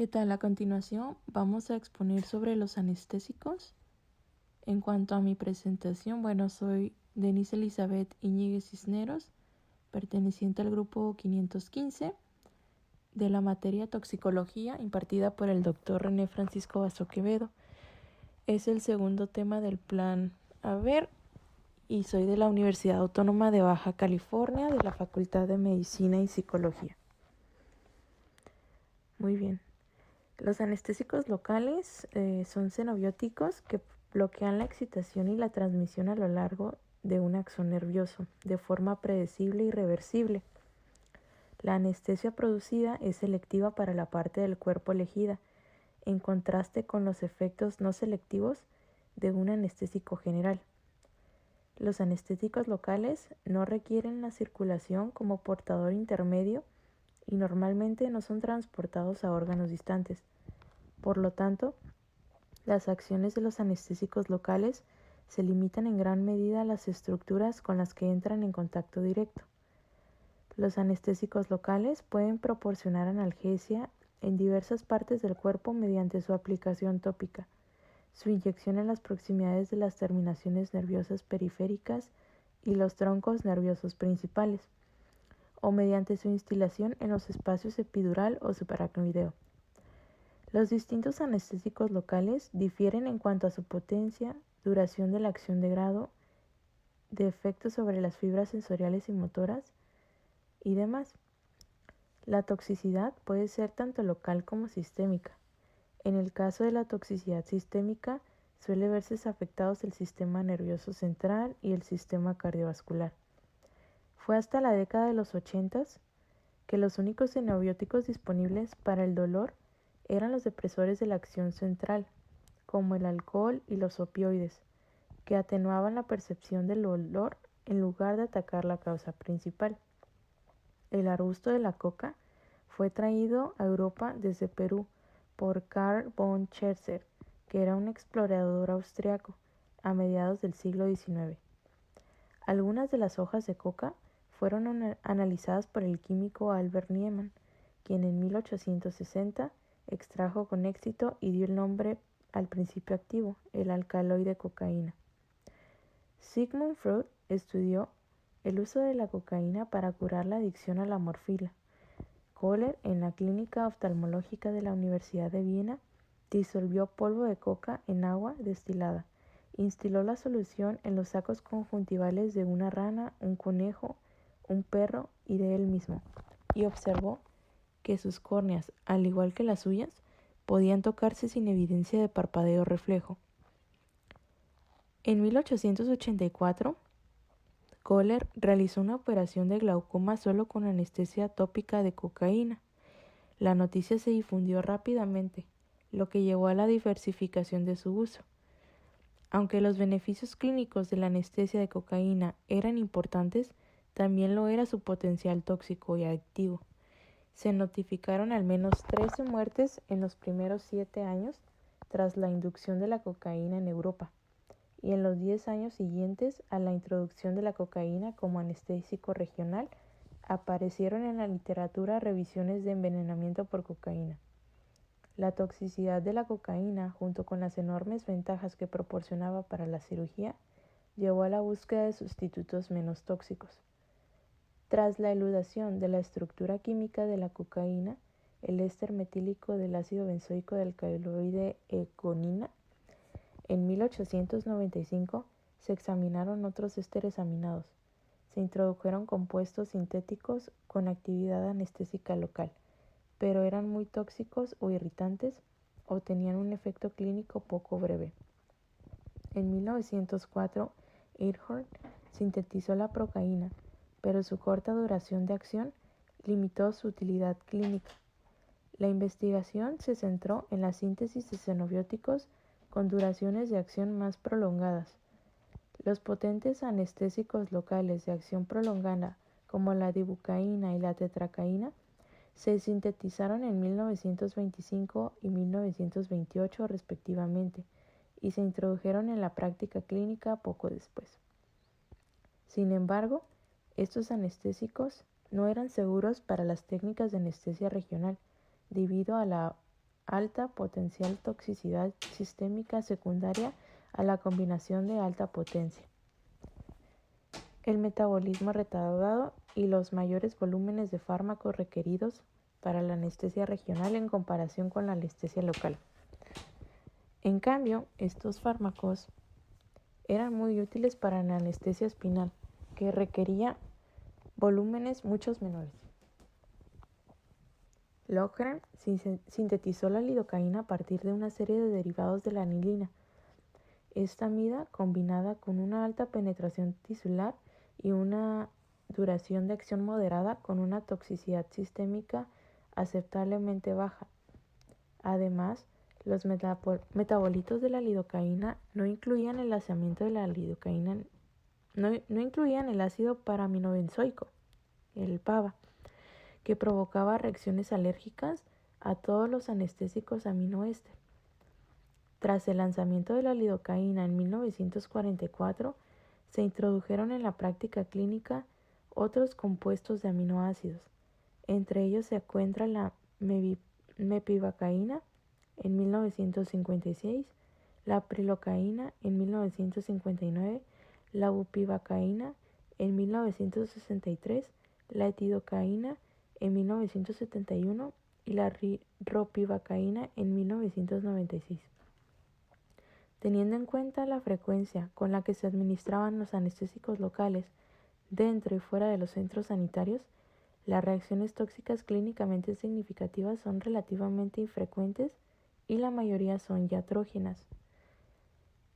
¿Qué tal? A continuación vamos a exponer sobre los anestésicos. En cuanto a mi presentación, soy Denise Elizabeth Iñiguez Cisneros, perteneciente al grupo 515 de la materia toxicología impartida por el doctor René Francisco Basso Quevedo. Es el segundo tema del plan AVER y soy de la Universidad Autónoma de Baja California, de la Facultad de Medicina y Psicología. Muy bien. Los anestésicos locales son xenobióticos que bloquean la excitación y la transmisión a lo largo de un axón nervioso, de forma predecible y reversible. La anestesia producida es selectiva para la parte del cuerpo elegida, en contraste con los efectos no selectivos de un anestésico general. Los anestésicos locales no requieren la circulación como portador intermedio y normalmente no son transportados a órganos distantes. Por lo tanto, las acciones de los anestésicos locales se limitan en gran medida a las estructuras con las que entran en contacto directo. Los anestésicos locales pueden proporcionar analgesia en diversas partes del cuerpo mediante su aplicación tópica, su inyección en las proximidades de las terminaciones nerviosas periféricas y los troncos nerviosos principales, o mediante su instilación en los espacios epidural o subaracnoideo. Los distintos anestésicos locales difieren en cuanto a su potencia, duración de la acción de grado, de efectos sobre las fibras sensoriales y motoras y demás. La toxicidad puede ser tanto local como sistémica. En el caso de la toxicidad sistémica, suele verse afectados el sistema nervioso central y el sistema cardiovascular. Fue hasta la década de los 80 que los únicos xenobióticos disponibles para el dolor eran los depresores de la acción central, como el alcohol y los opioides, que atenuaban la percepción del dolor en lugar de atacar la causa principal. El arbusto de la coca fue traído a Europa desde Perú por Karl von Scherzer, que era un explorador austriaco, a mediados del siglo XIX. Algunas de las hojas de coca fueron analizadas por el químico Albert Niemann, quien en 1860 extrajo con éxito y dio el nombre al principio activo, el alcaloide cocaína. Sigmund Freud estudió el uso de la cocaína para curar la adicción a la morfina. Kohler, en la clínica oftalmológica de la Universidad de Viena, disolvió polvo de coca en agua destilada, instiló la solución en los sacos conjuntivales de una rana, un conejo, un perro y de él mismo, y observó que sus córneas, al igual que las suyas, podían tocarse sin evidencia de parpadeo o reflejo. En 1884, Kohler realizó una operación de glaucoma solo con anestesia tópica de cocaína. La noticia se difundió rápidamente, lo que llevó a la diversificación de su uso. Aunque los beneficios clínicos de la anestesia de cocaína eran importantes, también lo era su potencial tóxico y adictivo. Se notificaron al menos 13 muertes en los primeros 7 años tras la inducción de la cocaína en Europa, y en los 10 años siguientes a la introducción de la cocaína como anestésico regional, aparecieron en la literatura revisiones de envenenamiento por cocaína. La toxicidad de la cocaína, junto con las enormes ventajas que proporcionaba para la cirugía, llevó a la búsqueda de sustitutos menos tóxicos. Tras la eludación de la estructura química de la cocaína, el éster metílico del ácido benzoico del alcaloide econina, en 1895 se examinaron otros ésteres aminados. Se introdujeron compuestos sintéticos con actividad anestésica local, pero eran muy tóxicos o irritantes o tenían un efecto clínico poco breve. En 1904, Earhart sintetizó la procaína, pero su corta duración de acción limitó su utilidad clínica. La investigación se centró en la síntesis de xenobióticos con duraciones de acción más prolongadas. Los potentes anestésicos locales de acción prolongada, como la dibucaína y la tetracaína, se sintetizaron en 1925 y 1928 respectivamente, y se introdujeron en la práctica clínica poco después. Sin embargo, estos anestésicos no eran seguros para las técnicas de anestesia regional, debido a la alta potencial toxicidad sistémica secundaria a la combinación de alta potencia, el metabolismo retardado y los mayores volúmenes de fármacos requeridos para la anestesia regional en comparación con la anestesia local. En cambio, estos fármacos eran muy útiles para la anestesia espinal, que requería volúmenes mucho menores. Loughran sintetizó la lidocaína a partir de una serie de derivados de la anilina. Esta amida, combinada con una alta penetración tisular y una duración de acción moderada con una toxicidad sistémica aceptablemente baja. Además, los metabolitos de la lidocaína no incluían el lanzamiento de la lidocaína, no incluían el ácido paraminobenzoico, el PABA, que provocaba reacciones alérgicas a todos los anestésicos aminoéster. Tras el lanzamiento de la lidocaína en 1944, se introdujeron en la práctica clínica otros compuestos de aminoácidos. Entre ellos se encuentra la mepivacaína en 1956, la prilocaína en 1959, la bupivacaína en 1963, la etidocaína en 1971 y la ropivacaína en 1996. Teniendo en cuenta la frecuencia con la que se administraban los anestésicos locales dentro y fuera de los centros sanitarios, las reacciones tóxicas clínicamente significativas son relativamente infrecuentes y la mayoría son iatrógenas.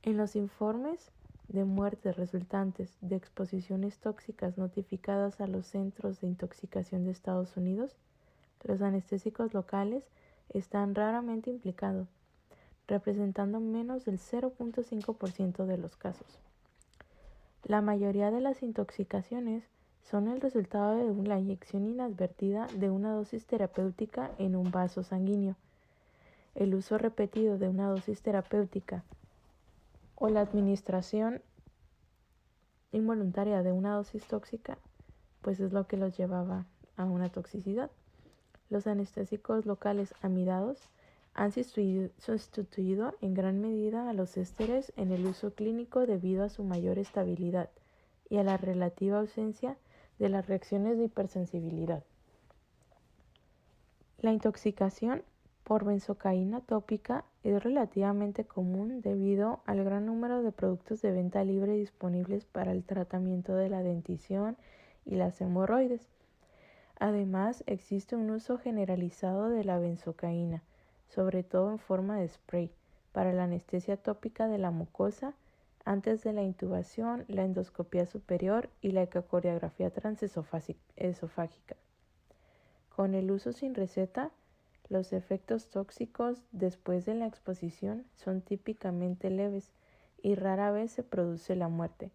En los informes de muertes resultantes de exposiciones tóxicas notificadas a los centros de intoxicación de Estados Unidos, los anestésicos locales están raramente implicados, representando menos del 0.5% de los casos. La mayoría de las intoxicaciones son el resultado de la inyección inadvertida de una dosis terapéutica en un vaso sanguíneo, el uso repetido de una dosis terapéutica o la administración involuntaria de una dosis tóxica, pues es lo que los llevaba a una toxicidad. Los anestésicos locales amidados han sustituido en gran medida a los ésteres en el uso clínico debido a su mayor estabilidad y a la relativa ausencia de las reacciones de hipersensibilidad. La intoxicación por benzocaína tópica es relativamente común debido al gran número de productos de venta libre disponibles para el tratamiento de la dentición y las hemorroides. Además, existe un uso generalizado de la benzocaína, sobre todo en forma de spray, para la anestesia tópica de la mucosa antes de la intubación, la endoscopia superior y la ecocardiografía transesofágica. Con el uso sin receta, los efectos tóxicos después de la exposición son típicamente leves y rara vez se produce la muerte.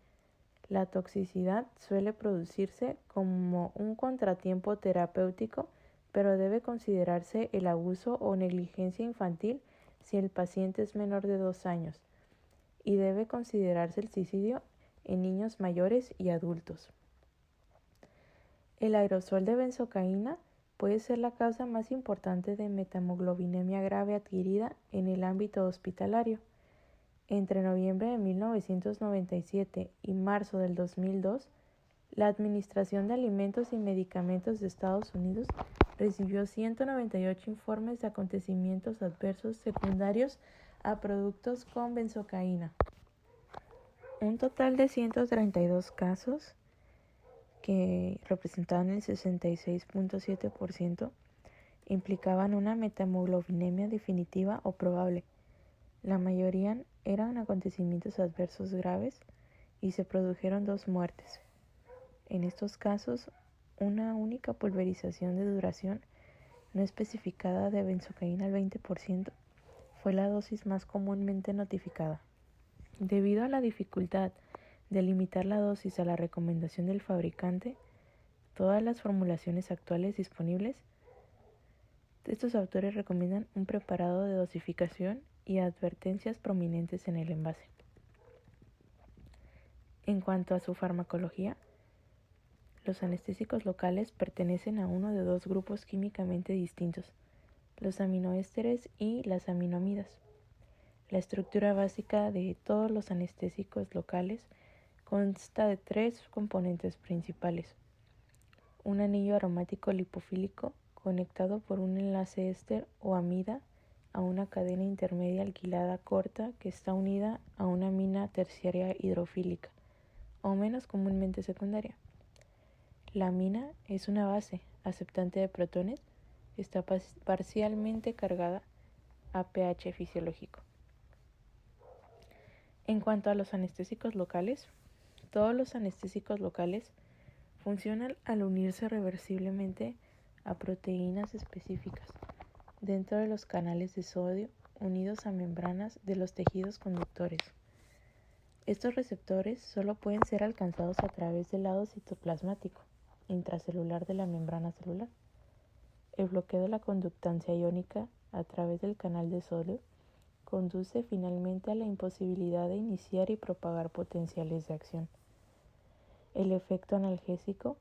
La toxicidad suele producirse como un contratiempo terapéutico, pero debe considerarse el abuso o negligencia infantil si el paciente es menor de 2 años, y debe considerarse el suicidio en niños mayores y adultos. El aerosol de benzocaína puede ser la causa más importante de methemoglobinemia grave adquirida en el ámbito hospitalario. Entre noviembre de 1997 y marzo del 2002, la Administración de Alimentos y Medicamentos de Estados Unidos recibió 198 informes de acontecimientos adversos secundarios a productos con benzocaína. Un total de 132 casos, que representaban el 66.7%, implicaban una methemoglobinemia definitiva o probable. La mayoría eran acontecimientos adversos graves y se produjeron 2 muertes. En estos casos, una única pulverización de duración no especificada de benzocaína al 20% fue la dosis más comúnmente notificada. Debido a la dificultad de limitar la dosis a la recomendación del fabricante, todas las formulaciones actuales disponibles, estos autores recomiendan un preparado de dosificación y advertencias prominentes en el envase. En cuanto a su farmacología, los anestésicos locales pertenecen a uno de 2 grupos químicamente distintos: los aminoésteres y las aminoamidas. La estructura básica de todos los anestésicos locales consta de 3 componentes principales: un anillo aromático lipofílico conectado por un enlace éster o amida a una cadena intermedia alquilada corta que está unida a una amina terciaria hidrofílica, o menos comúnmente secundaria. La amina es una base aceptante de protones que está parcialmente cargada a pH fisiológico. En cuanto a los anestésicos locales, todos los anestésicos locales funcionan al unirse reversiblemente a proteínas específicas dentro de los canales de sodio unidos a membranas de los tejidos conductores. Estos receptores solo pueden ser alcanzados a través del lado citoplasmático intracelular de la membrana celular. El bloqueo de la conductancia iónica a través del canal de sodio conduce finalmente a la imposibilidad de iniciar y propagar potenciales de acción. El efecto analgésico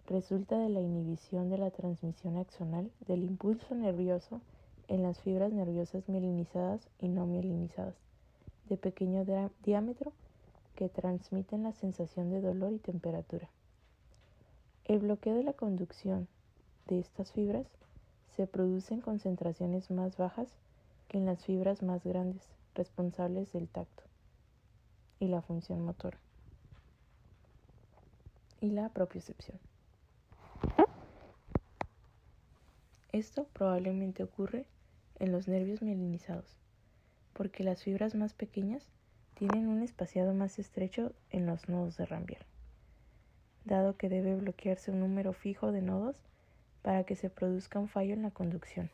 resulta de la inhibición de la transmisión axonal del impulso nervioso en las fibras nerviosas mielinizadas y no mielinizadas, de pequeño diámetro, que transmiten la sensación de dolor y temperatura. El bloqueo de la conducción de estas fibras se produce en concentraciones más bajas que en las fibras más grandes, responsables del tacto y la función motora y la propiocepción. Esto probablemente ocurre en los nervios mielinizados, porque las fibras más pequeñas tienen un espaciado más estrecho en los nodos de Ranvier, dado que debe bloquearse un número fijo de nodos para que se produzca un fallo en la conducción.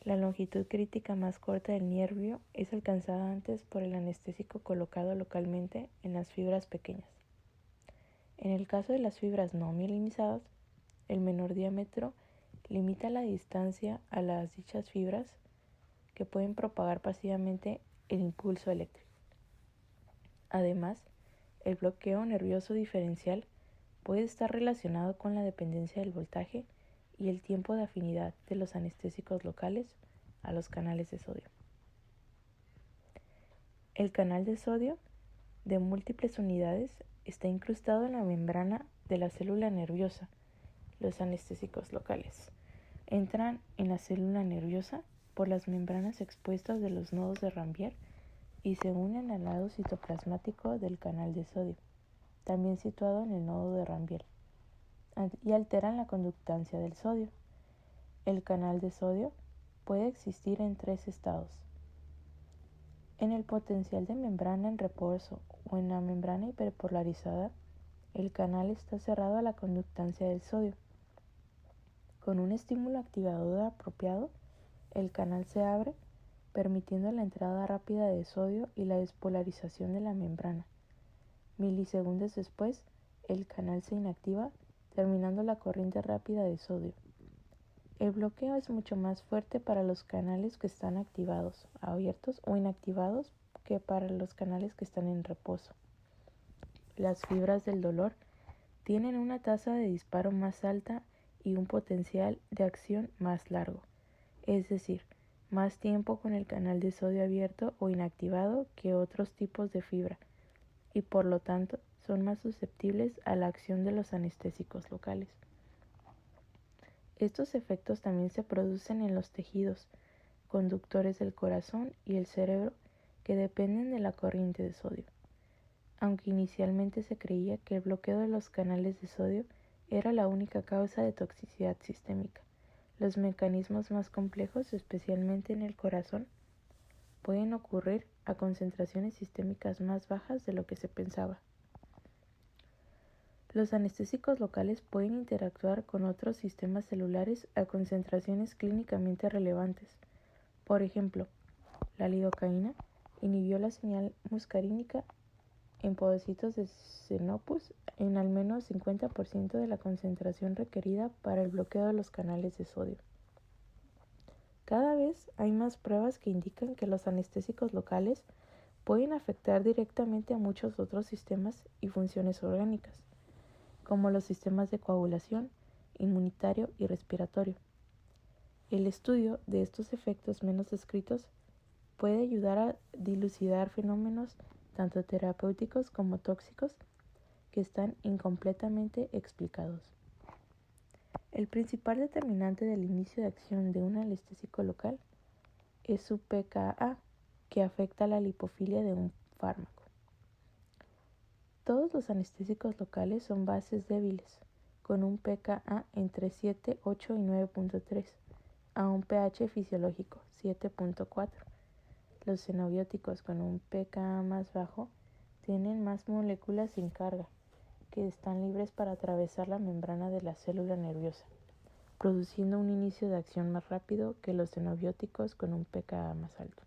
La longitud crítica más corta del nervio es alcanzada antes por el anestésico colocado localmente en las fibras pequeñas. En el caso de las fibras no mielinizadas, el menor diámetro limita la distancia a las dichas fibras que pueden propagar pasivamente el impulso eléctrico. Además, el bloqueo nervioso diferencial puede estar relacionado con la dependencia del voltaje y el tiempo de afinidad de los anestésicos locales a los canales de sodio. El canal de sodio, de múltiples unidades, está incrustado en la membrana de la célula nerviosa. Los anestésicos locales entran en la célula nerviosa por las membranas expuestas de los nodos de Ranvier y se unen al lado citoplasmático del canal de sodio, también situado en el nodo de Ranvier, y alteran la conductancia del sodio. El canal de sodio puede existir en 3 estados: en el potencial de membrana en reposo o en la membrana hiperpolarizada. El canal está cerrado a la conductancia del sodio. Con un estímulo activador apropiado, el canal se abre, permitiendo la entrada rápida de sodio y la despolarización de la membrana. Milisegundos después, el canal se inactiva, terminando la corriente rápida de sodio. El bloqueo es mucho más fuerte para los canales que están activados, abiertos o inactivados, que para los canales que están en reposo. Las fibras del dolor tienen una tasa de disparo más alta y un potencial de acción más largo, es decir, más tiempo con el canal de sodio abierto o inactivado que otros tipos de fibra, y por lo tanto son más susceptibles a la acción de los anestésicos locales. Estos efectos también se producen en los tejidos conductores del corazón y el cerebro, que dependen de la corriente de sodio. Aunque inicialmente se creía que el bloqueo de los canales de sodio era la única causa de toxicidad sistémica, los mecanismos más complejos, especialmente en el corazón, pueden ocurrir a concentraciones sistémicas más bajas de lo que se pensaba. Los anestésicos locales pueden interactuar con otros sistemas celulares a concentraciones clínicamente relevantes. Por ejemplo, la lidocaína inhibió la señal muscarínica en podocitos de Xenopus en al menos 50% de la concentración requerida para el bloqueo de los canales de sodio. Cada vez hay más pruebas que indican que los anestésicos locales pueden afectar directamente a muchos otros sistemas y funciones orgánicas, como los sistemas de coagulación, inmunitario y respiratorio. El estudio de estos efectos menos descritos puede ayudar a dilucidar fenómenos tanto terapéuticos como tóxicos que están incompletamente explicados. El principal determinante del inicio de acción de un anestésico local es su pKa, que afecta la lipofilia de un fármaco. Todos los anestésicos locales son bases débiles, con un pKa entre 7, 8 y 9.3, a un pH fisiológico 7.4. Los xenobióticos con un pKa más bajo tienen más moléculas sin carga, que están libres para atravesar la membrana de la célula nerviosa, produciendo un inicio de acción más rápido que los xenobióticos con un pKa más alto.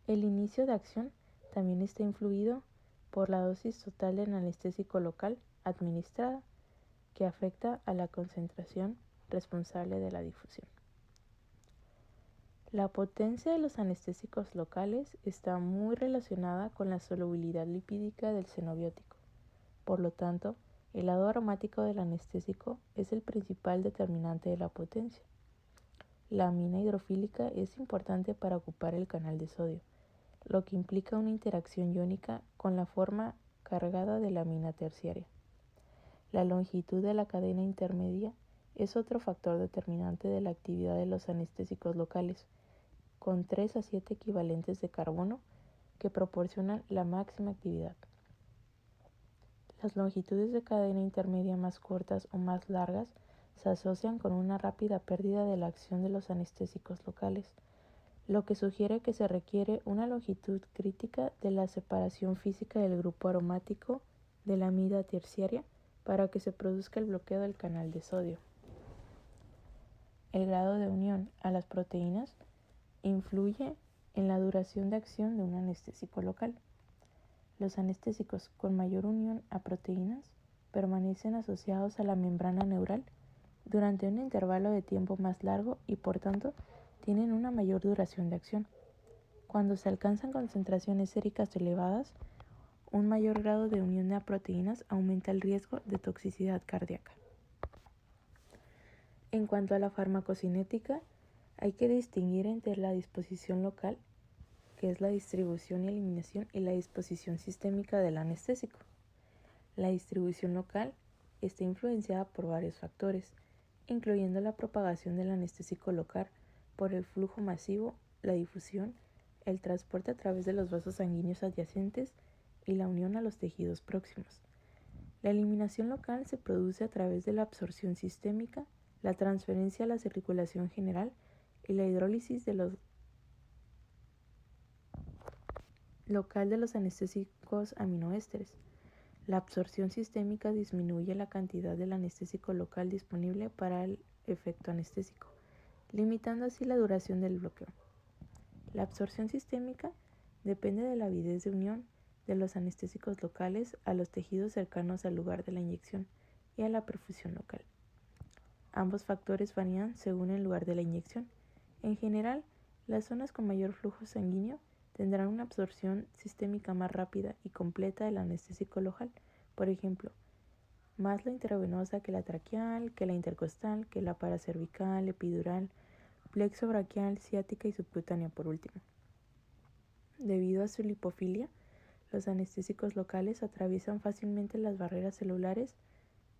El inicio de acción también está influido por la dosis total del anestésico local administrada, que afecta a la concentración responsable de la difusión. La potencia de los anestésicos locales está muy relacionada con la solubilidad lipídica del xenobiótico. Por lo tanto, el lado aromático del anestésico es el principal determinante de la potencia. La amina hidrofílica es importante para ocupar el canal de sodio, lo que implica una interacción iónica con la forma cargada de la amina terciaria. La longitud de la cadena intermedia es otro factor determinante de la actividad de los anestésicos locales, con 3 a 7 equivalentes de carbono que proporcionan la máxima actividad. Las longitudes de cadena intermedia más cortas o más largas se asocian con una rápida pérdida de la acción de los anestésicos locales, lo que sugiere que se requiere una longitud crítica de la separación física del grupo aromático de la amida terciaria para que se produzca el bloqueo del canal de sodio. El grado de unión a las proteínas influye en la duración de acción de un anestésico local. Los anestésicos con mayor unión a proteínas permanecen asociados a la membrana neural durante un intervalo de tiempo más largo y por tanto tienen una mayor duración de acción. Cuando se alcanzan concentraciones séricas elevadas, un mayor grado de unión a proteínas aumenta el riesgo de toxicidad cardíaca. En cuanto a la farmacocinética, hay que distinguir entre la disposición local, que es la distribución y eliminación, y la disposición sistémica del anestésico. La distribución local está influenciada por varios factores, incluyendo la propagación del anestésico local por el flujo masivo, la difusión, el transporte a través de los vasos sanguíneos adyacentes y la unión a los tejidos próximos. La eliminación local se produce a través de la absorción sistémica, la transferencia a la circulación general y la hidrólisis de los local de los anestésicos aminoésteres. La absorción sistémica disminuye la cantidad del anestésico local disponible para el efecto anestésico, limitando así la duración del bloqueo. La absorción sistémica depende de la avidez de unión de los anestésicos locales a los tejidos cercanos al lugar de la inyección y a la perfusión local. Ambos factores varían según el lugar de la inyección. En general, las zonas con mayor flujo sanguíneo tendrán una absorción sistémica más rápida y completa del anestésico local, por ejemplo, más la intravenosa que la traqueal, que la intercostal, que la paracervical, epidural, plexo braquial, ciática y subcutánea por último. Debido a su lipofilia, los anestésicos locales atraviesan fácilmente las barreras celulares,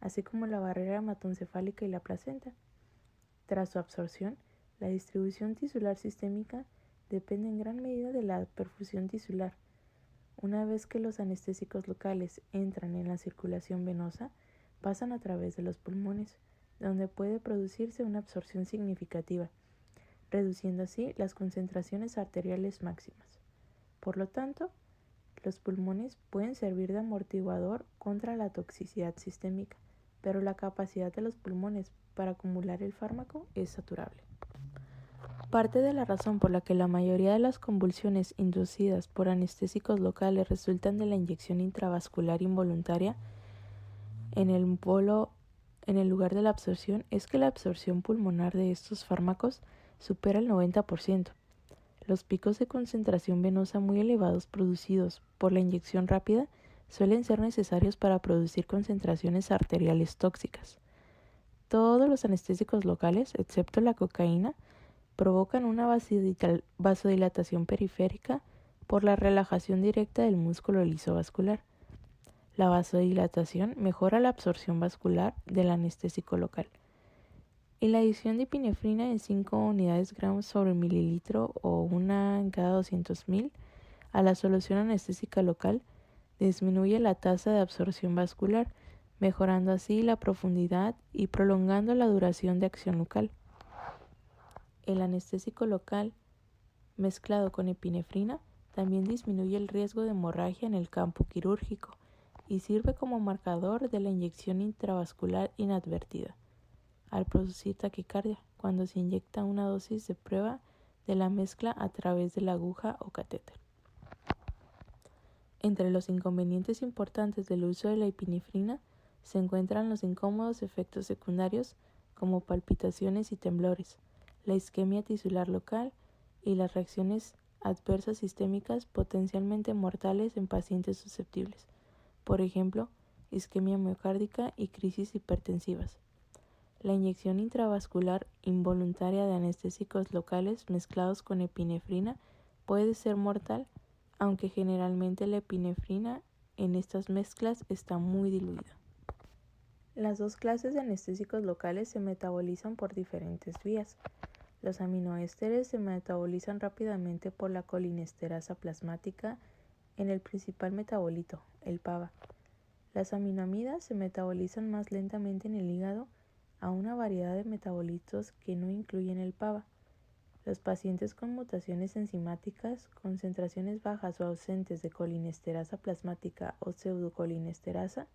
así como la barrera hematoencefálica y la placenta. Tras su absorción, la distribución tisular sistémica depende en gran medida de la perfusión tisular. Una vez que los anestésicos locales entran en la circulación venosa, pasan a través de los pulmones, donde puede producirse una absorción significativa, reduciendo así las concentraciones arteriales máximas. Por lo tanto, los pulmones pueden servir de amortiguador contra la toxicidad sistémica, pero la capacidad de los pulmones para acumular el fármaco es saturable. Parte de la razón por la que la mayoría de las convulsiones inducidas por anestésicos locales resultan de la inyección intravascular involuntaria en el lugar de la absorción es que la absorción pulmonar de estos fármacos supera el 90%. Los picos de concentración venosa muy elevados producidos por la inyección rápida suelen ser necesarios para producir concentraciones arteriales tóxicas. Todos los anestésicos locales, excepto la cocaína, provocan una vasodilatación periférica por la relajación directa del músculo liso vascular. La vasodilatación mejora la absorción vascular del anestésico local. Y la adición de epinefrina en 5 unidades gramos sobre mililitro o una en cada 200.000 a la solución anestésica local disminuye la tasa de absorción vascular, mejorando así la profundidad y prolongando la duración de acción local. El anestésico local mezclado con epinefrina también disminuye el riesgo de hemorragia en el campo quirúrgico y sirve como marcador de la inyección intravascular inadvertida al producir taquicardia cuando se inyecta una dosis de prueba de la mezcla a través de la aguja o catéter. Entre los inconvenientes importantes del uso de la epinefrina se encuentran los incómodos efectos secundarios como palpitaciones y temblores, la isquemia tisular local y las reacciones adversas sistémicas potencialmente mortales en pacientes susceptibles, por ejemplo, isquemia miocárdica y crisis hipertensivas. La inyección intravascular involuntaria de anestésicos locales mezclados con epinefrina puede ser mortal, aunque generalmente la epinefrina en estas mezclas está muy diluida. Las dos clases de anestésicos locales se metabolizan por diferentes vías. Los aminoésteres se metabolizan rápidamente por la colinesterasa plasmática en el principal metabolito, el PABA. Las aminoamidas se metabolizan más lentamente en el hígado a una variedad de metabolitos que no incluyen el PABA. Los pacientes con mutaciones enzimáticas, concentraciones bajas o ausentes de colinesterasa plasmática o pseudocolinesterasa,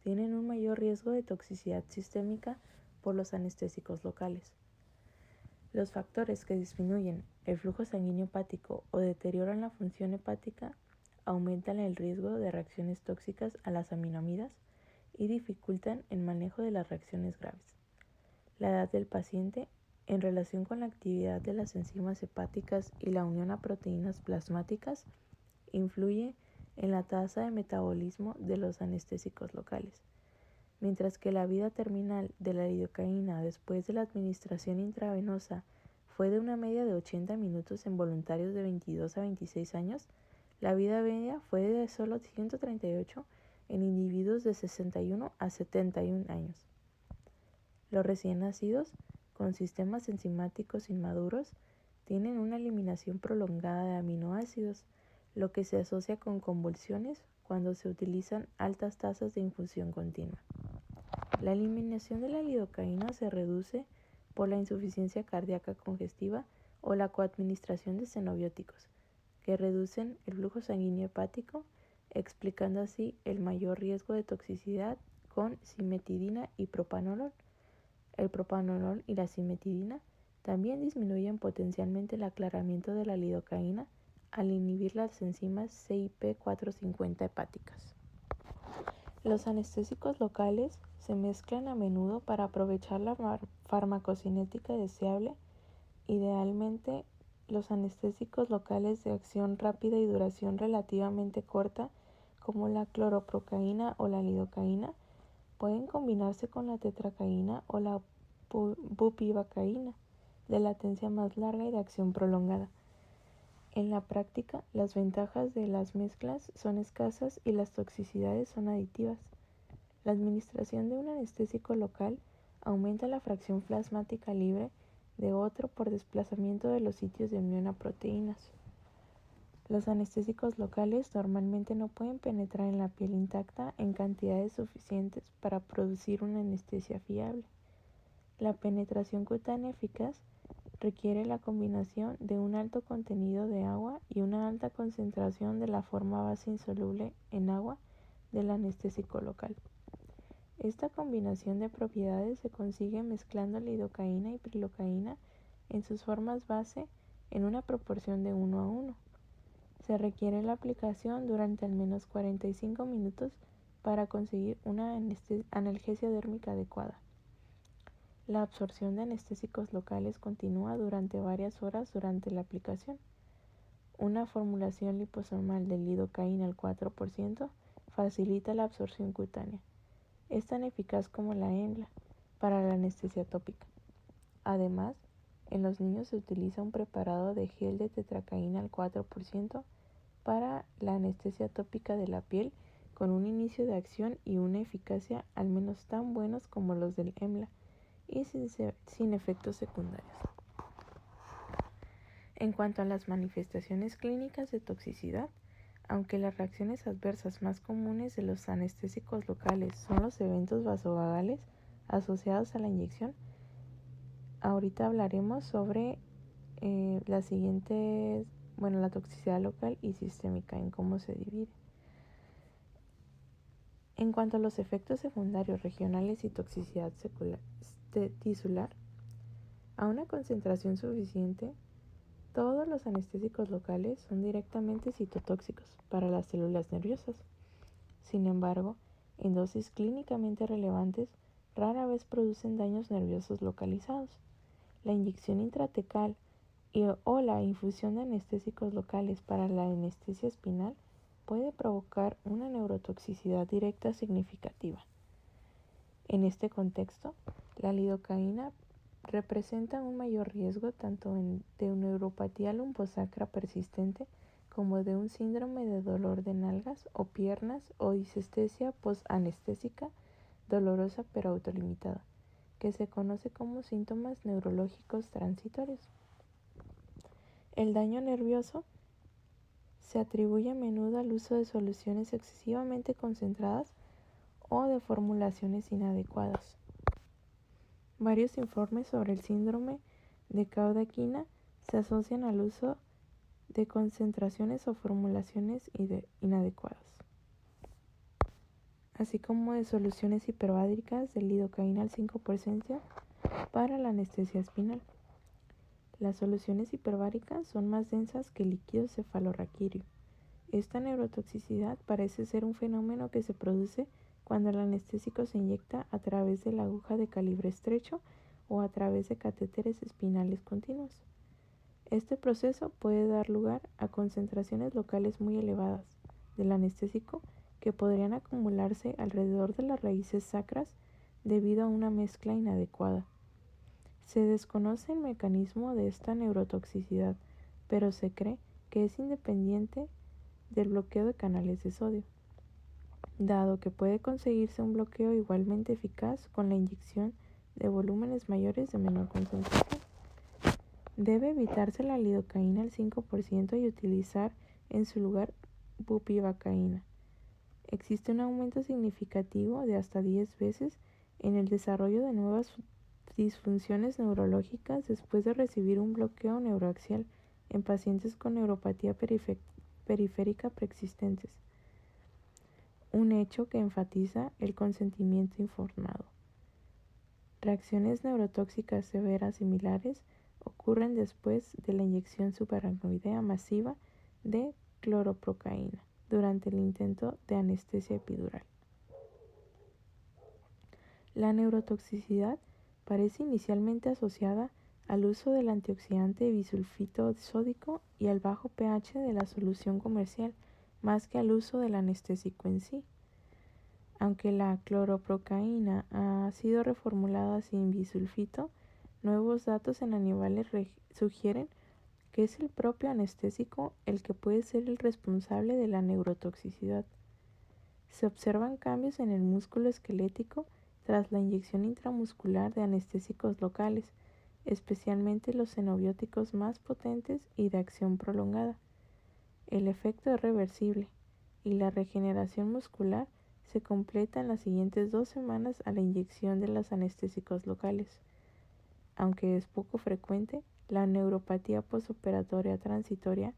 tienen un mayor riesgo de toxicidad sistémica por los anestésicos locales. Los factores que disminuyen el flujo sanguíneo hepático o deterioran la función hepática aumentan el riesgo de reacciones tóxicas a las aminoamidas y dificultan el manejo de las reacciones graves. La edad del paciente, en relación con la actividad de las enzimas hepáticas y la unión a proteínas plasmáticas, influye en la tasa de metabolismo de los anestésicos locales, mientras que la vida terminal de la lidocaína después de la administración intravenosa fue de una media de 80 minutos en voluntarios de 22 a 26 años, la vida media fue de solo 138 en individuos de 61 a 71 años. Los recién nacidos, con sistemas enzimáticos inmaduros, tienen una eliminación prolongada de aminoácidos, lo que se asocia con convulsiones cuando se utilizan altas tasas de infusión continua. La eliminación de la lidocaína se reduce por la insuficiencia cardíaca congestiva o la coadministración de xenobióticos, que reducen el flujo sanguíneo hepático, explicando así el mayor riesgo de toxicidad con cimetidina y propanolol. El propanolol y la cimetidina también disminuyen potencialmente el aclaramiento de la lidocaína al inhibir las enzimas CYP450 hepáticas. Los anestésicos locales se mezclan a menudo para aprovechar la farmacocinética deseable. Idealmente, los anestésicos locales de acción rápida y duración relativamente corta, como la cloroprocaína o la lidocaína, pueden combinarse con la tetracaína o la bupivacaína, de latencia más larga y de acción prolongada. En la práctica, las ventajas de las mezclas son escasas y las toxicidades son aditivas. La administración de un anestésico local aumenta la fracción plasmática libre de otro por desplazamiento de los sitios de unión a proteínas. Los anestésicos locales normalmente no pueden penetrar en la piel intacta en cantidades suficientes para producir una anestesia fiable. La penetración cutánea eficaz requiere la combinación de un alto contenido de agua y una alta concentración de la forma base insoluble en agua del anestésico local. Esta combinación de propiedades se consigue mezclando lidocaína y prilocaína en sus formas base en una proporción de 1 a 1. Se requiere la aplicación durante al menos 45 minutos para conseguir una analgesia dérmica adecuada. La absorción de anestésicos locales continúa durante varias horas durante la aplicación. Una formulación liposomal de lidocaína al 4% facilita la absorción cutánea. Es tan eficaz como la EMLA, para la anestesia tópica. Además, en los niños se utiliza un preparado de gel de tetracaína al 4% para la anestesia tópica de la piel, con un inicio de acción y una eficacia al menos tan buenos como los del EMLA y sin efectos secundarios. En cuanto a las manifestaciones clínicas de toxicidad, aunque las reacciones adversas más comunes de los anestésicos locales son los eventos vasovagales asociados a la inyección, ahorita hablaremos sobre las siguientes, la toxicidad local y sistémica, en cómo se divide. En cuanto a los efectos secundarios regionales y toxicidad tisular, a una concentración suficiente, todos los anestésicos locales son directamente citotóxicos para las células nerviosas. Sin embargo, en dosis clínicamente relevantes, rara vez producen daños nerviosos localizados. La inyección intratecal o la infusión de anestésicos locales para la anestesia espinal puede provocar una neurotoxicidad directa significativa. En este contexto, la lidocaína representa un mayor riesgo tanto de neuropatía lumbosacra persistente como de un síndrome de dolor de nalgas o piernas o disestesia postanestésica dolorosa pero autolimitada, que se conoce como síntomas neurológicos transitorios. El daño nervioso se atribuye a menudo al uso de soluciones excesivamente concentradas o de formulaciones inadecuadas. Varios informes sobre el síndrome de Cauda-Equina se asocian al uso de concentraciones o formulaciones inadecuadas, así como de soluciones hiperbáricas de lidocaína al 5% para la anestesia espinal. Las soluciones hiperbáricas son más densas que el líquido cefalorraquídeo. Esta neurotoxicidad parece ser un fenómeno que se produce cuando el anestésico se inyecta a través de la aguja de calibre estrecho o a través de catéteres espinales continuos. Este proceso puede dar lugar a concentraciones locales muy elevadas del anestésico que podrían acumularse alrededor de las raíces sacras debido a una mezcla inadecuada. Se desconoce el mecanismo de esta neurotoxicidad, pero se cree que es independiente del bloqueo de canales de sodio, dado que puede conseguirse un bloqueo igualmente eficaz con la inyección de volúmenes mayores de menor concentración. Debe evitarse la lidocaína al 5% y utilizar en su lugar bupivacaína. Existe un aumento significativo de hasta 10 veces en el desarrollo de nuevas disfunciones neurológicas después de recibir un bloqueo neuroaxial en pacientes con neuropatía periférica preexistentes, un hecho que enfatiza el consentimiento informado. Reacciones neurotóxicas severas similares ocurren después de la inyección subaracnoidea masiva de cloroprocaína durante el intento de anestesia epidural. La neurotoxicidad parece inicialmente asociada al uso del antioxidante bisulfito sódico y al bajo pH de la solución comercial, más que al uso del anestésico en sí. Aunque la cloroprocaína ha sido reformulada sin bisulfito, nuevos datos en animales sugieren que es el propio anestésico el que puede ser el responsable de la neurotoxicidad. Se observan cambios en el músculo esquelético tras la inyección intramuscular de anestésicos locales, especialmente los xenobióticos más potentes y de acción prolongada. El efecto es reversible y la regeneración muscular se completa en las siguientes 2 semanas a la inyección de los anestésicos locales. Aunque es poco frecuente, la neuropatía postoperatoria transitoria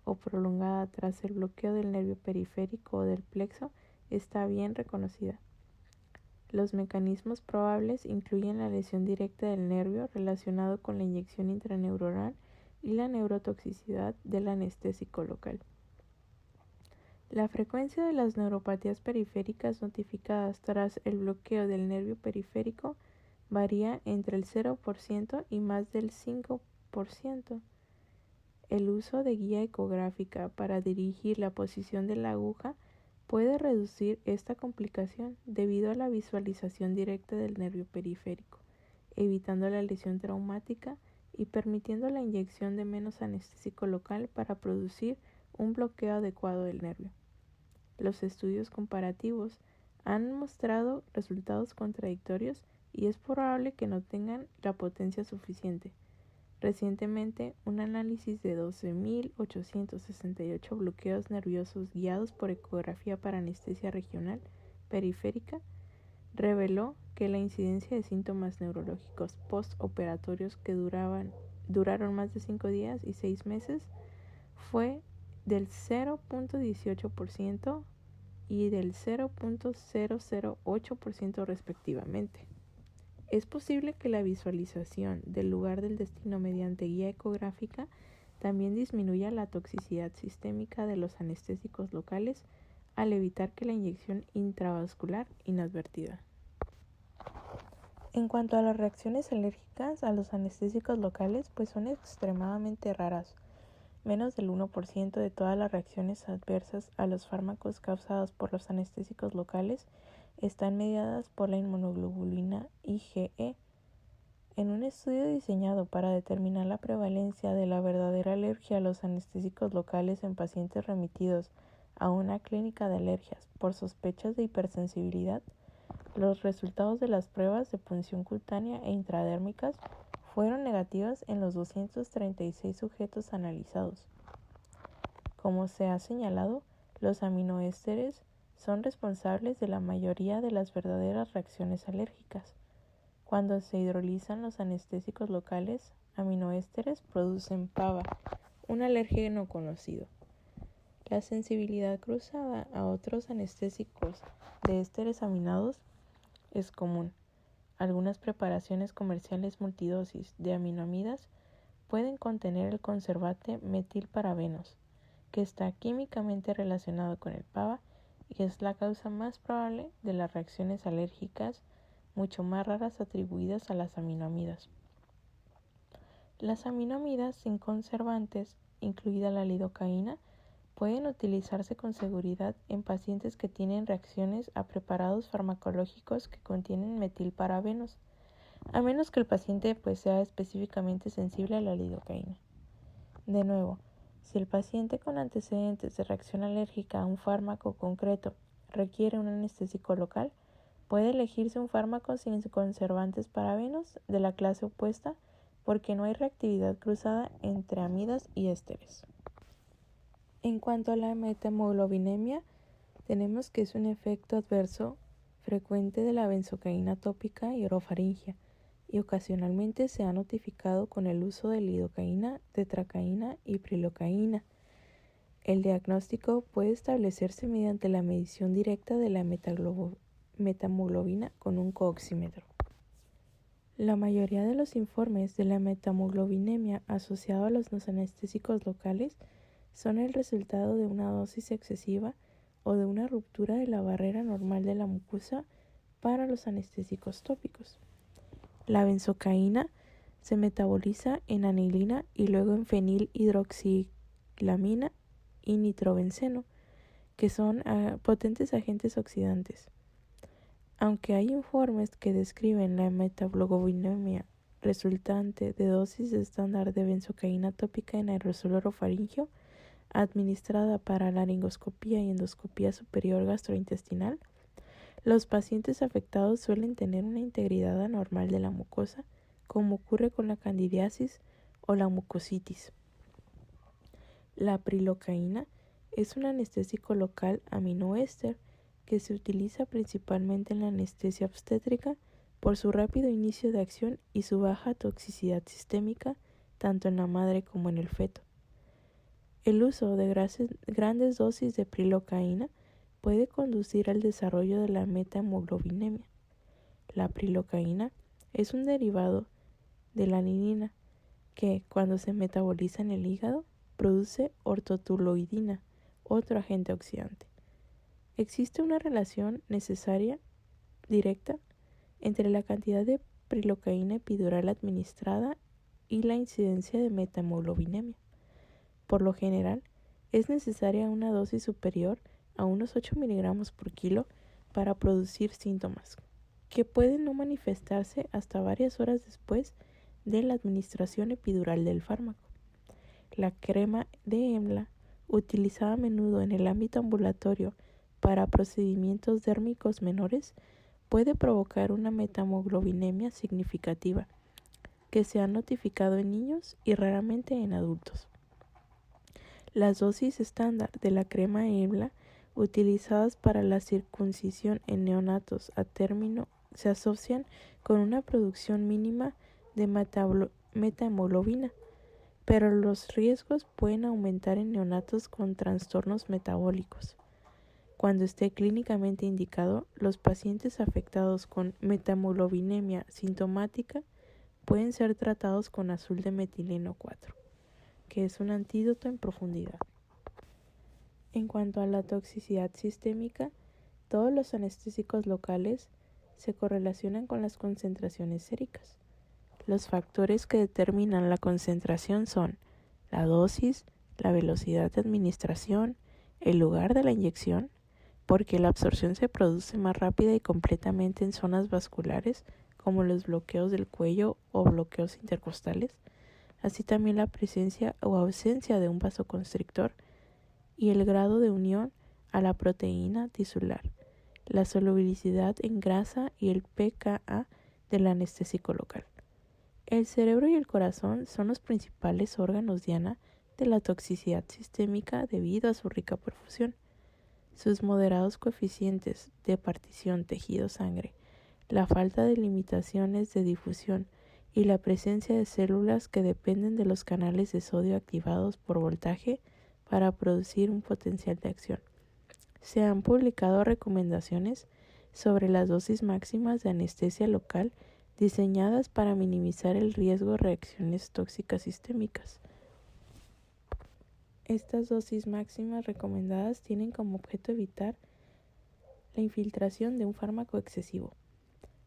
o prolongada tras el bloqueo del nervio periférico o del plexo está bien reconocida. Los mecanismos probables incluyen la lesión directa del nervio relacionado con la inyección intraneuronal y la neurotoxicidad del anestésico local. La frecuencia de las neuropatías periféricas notificadas tras el bloqueo del nervio periférico varía entre el 0% y más del 5%. El uso de guía ecográfica para dirigir la posición de la aguja puede reducir esta complicación debido a la visualización directa del nervio periférico, evitando la lesión traumática y permitiendo la inyección de menos anestésico local para producir un bloqueo adecuado del nervio. Los estudios comparativos han mostrado resultados contradictorios y es probable que no tengan la potencia suficiente. Recientemente, un análisis de 12.868 bloqueos nerviosos guiados por ecografía para anestesia regional periférica reveló que la incidencia de síntomas neurológicos postoperatorios que duraron más de 5 días y 6 meses fue del 0.18% y del 0.008% respectivamente. Es posible que la visualización del lugar del destino mediante guía ecográfica también disminuya la toxicidad sistémica de los anestésicos locales al evitar que la inyección intravascular inadvertida. En cuanto a las reacciones alérgicas a los anestésicos locales, pues son extremadamente raras. Menos del 1% de todas las reacciones adversas a los fármacos causadas por los anestésicos locales están mediadas por la inmunoglobulina IgE. En un estudio diseñado para determinar la prevalencia de la verdadera alergia a los anestésicos locales en pacientes remitidos a una clínica de alergias por sospechas de hipersensibilidad, los resultados de las pruebas de punción cutánea e intradérmicas fueron negativas en los 236 sujetos analizados. Como se ha señalado, los aminoésteres son responsables de la mayoría de las verdaderas reacciones alérgicas. Cuando se hidrolizan los anestésicos locales, aminoésteres producen PABA, un alérgeno conocido. La sensibilidad cruzada a otros anestésicos de ésteres aminados es común. Algunas preparaciones comerciales multidosis de aminoamidas pueden contener el conservante metilparabenos, que está químicamente relacionado con el PABA y es la causa más probable de las reacciones alérgicas mucho más raras atribuidas a las aminoamidas. Las aminoamidas sin conservantes, incluida la lidocaína, pueden utilizarse con seguridad en pacientes que tienen reacciones a preparados farmacológicos que contienen metilparabenos, a menos que el paciente sea específicamente sensible a la lidocaína. De nuevo, si el paciente con antecedentes de reacción alérgica a un fármaco concreto requiere un anestésico local, puede elegirse un fármaco sin conservantes parabenos de la clase opuesta porque no hay reactividad cruzada entre amidas y ésteres. En cuanto a la methemoglobinemia, tenemos que es un efecto adverso frecuente de la benzocaína tópica y orofaringia, y ocasionalmente se ha notificado con el uso de lidocaína, tetracaína y prilocaína. El diagnóstico puede establecerse mediante la medición directa de la metahemoglobina con un cooxímetro. La mayoría de los informes de la methemoglobinemia asociado a los anestésicos locales son el resultado de una dosis excesiva o de una ruptura de la barrera normal de la mucosa para los anestésicos tópicos. La benzocaína se metaboliza en anilina y luego en fenilhidroxilamina y nitrobenceno, que son potentes agentes oxidantes. Aunque hay informes que describen la methemoglobinemia resultante de dosis estándar de benzocaína tópica en aerosol orofaringio, administrada para laringoscopía y endoscopía superior gastrointestinal, los pacientes afectados suelen tener una integridad anormal de la mucosa, como ocurre con la candidiasis o la mucositis. La prilocaína es un anestésico local aminoéster que se utiliza principalmente en la anestesia obstétrica por su rápido inicio de acción y su baja toxicidad sistémica, tanto en la madre como en el feto. El uso de grandes dosis de prilocaína puede conducir al desarrollo de la methemoglobinemia. La prilocaína es un derivado de la aninina que, cuando se metaboliza en el hígado, produce ortotuloidina, otro agente oxidante. Existe una relación necesaria, directa, entre la cantidad de prilocaína epidural administrada y la incidencia de methemoglobinemia. Por lo general, es necesaria una dosis superior a unos 8 miligramos por kilo para producir síntomas, que pueden no manifestarse hasta varias horas después de la administración epidural del fármaco. La crema de EMLA, utilizada a menudo en el ámbito ambulatorio para procedimientos dérmicos menores, puede provocar una metamoglobinemia significativa, que se ha notificado en niños y raramente en adultos. Las dosis estándar de la crema EMLA utilizadas para la circuncisión en neonatos a término se asocian con una producción mínima de metahemoglobina, pero los riesgos pueden aumentar en neonatos con trastornos metabólicos. Cuando esté clínicamente indicado, los pacientes afectados con metamoglobinemia sintomática pueden ser tratados con azul de metileno 4, que es un antídoto en profundidad. En cuanto a la toxicidad sistémica, todos los anestésicos locales se correlacionan con las concentraciones séricas. Los factores que determinan la concentración son la dosis, la velocidad de administración, el lugar de la inyección, porque la absorción se produce más rápida y completamente en zonas vasculares, como los bloqueos del cuello o bloqueos intercostales, así también la presencia o ausencia de un vasoconstrictor y el grado de unión a la proteína tisular, la solubilidad en grasa y el pKa del anestésico local. El cerebro y el corazón son los principales órganos diana de la toxicidad sistémica debido a su rica perfusión. Sus moderados coeficientes de partición tejido-sangre, la falta de limitaciones de difusión y la presencia de células que dependen de los canales de sodio activados por voltaje para producir un potencial de acción. Se han publicado recomendaciones sobre las dosis máximas de anestesia local diseñadas para minimizar el riesgo de reacciones tóxicas sistémicas. Estas dosis máximas recomendadas tienen como objeto evitar la infiltración de un fármaco excesivo.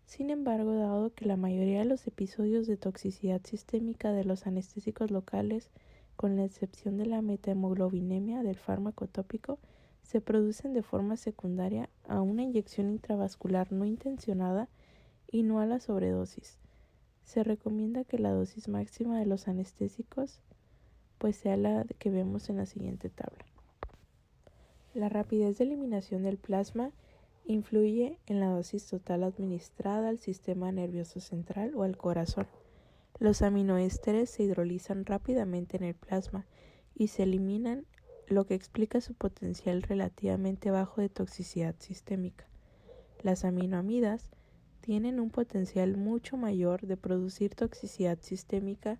Sin embargo, dado que la mayoría de los episodios de toxicidad sistémica de los anestésicos locales, con la excepción de la metamoglobinemia del fármaco tópico, se producen de forma secundaria a una inyección intravascular no intencionada y no a la sobredosis, se recomienda que la dosis máxima de los anestésicos sea la que vemos en la siguiente tabla. La rapidez de eliminación del plasma influye en la dosis total administrada al sistema nervioso central o al corazón. Los aminoésteres se hidrolizan rápidamente en el plasma y se eliminan, lo que explica su potencial relativamente bajo de toxicidad sistémica. Las aminoamidas tienen un potencial mucho mayor de producir toxicidad sistémica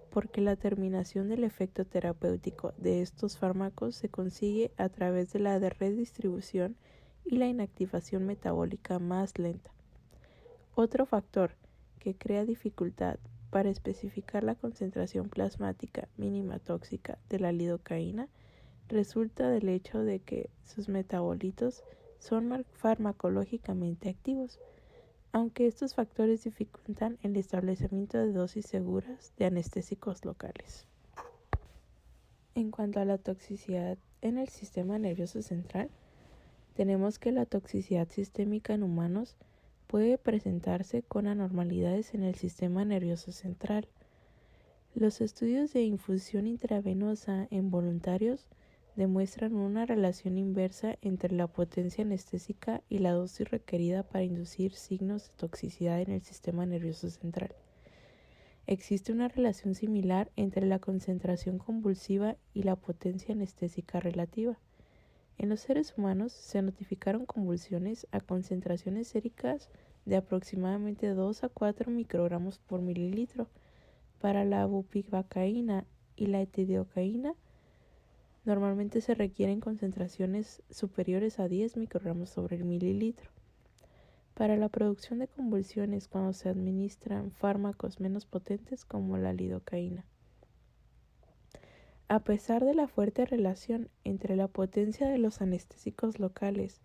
porque la terminación del efecto terapéutico de estos fármacos se consigue a través de la redistribución y la inactivación metabólica más lenta. Otro factor que crea dificultad para especificar la concentración plasmática mínima tóxica de la lidocaína resulta del hecho de que sus metabolitos son farmacológicamente activos, aunque estos factores dificultan el establecimiento de dosis seguras de anestésicos locales. En cuanto a la toxicidad en el sistema nervioso central, tenemos que la toxicidad sistémica en humanos puede presentarse con anormalidades en el sistema nervioso central. Los estudios de infusión intravenosa en voluntarios demuestran una relación inversa entre la potencia anestésica y la dosis requerida para inducir signos de toxicidad en el sistema nervioso central. Existe una relación similar entre la concentración convulsiva y la potencia anestésica relativa. En los seres humanos se notificaron convulsiones a concentraciones séricas de aproximadamente 2 a 4 microgramos por mililitro. Para la bupivacaína y la etidicocaína, normalmente se requieren concentraciones superiores a 10 microgramos sobre el mililitro. Para la producción de convulsiones cuando se administran fármacos menos potentes como la lidocaína. A pesar de la fuerte relación entre la potencia de los anestésicos locales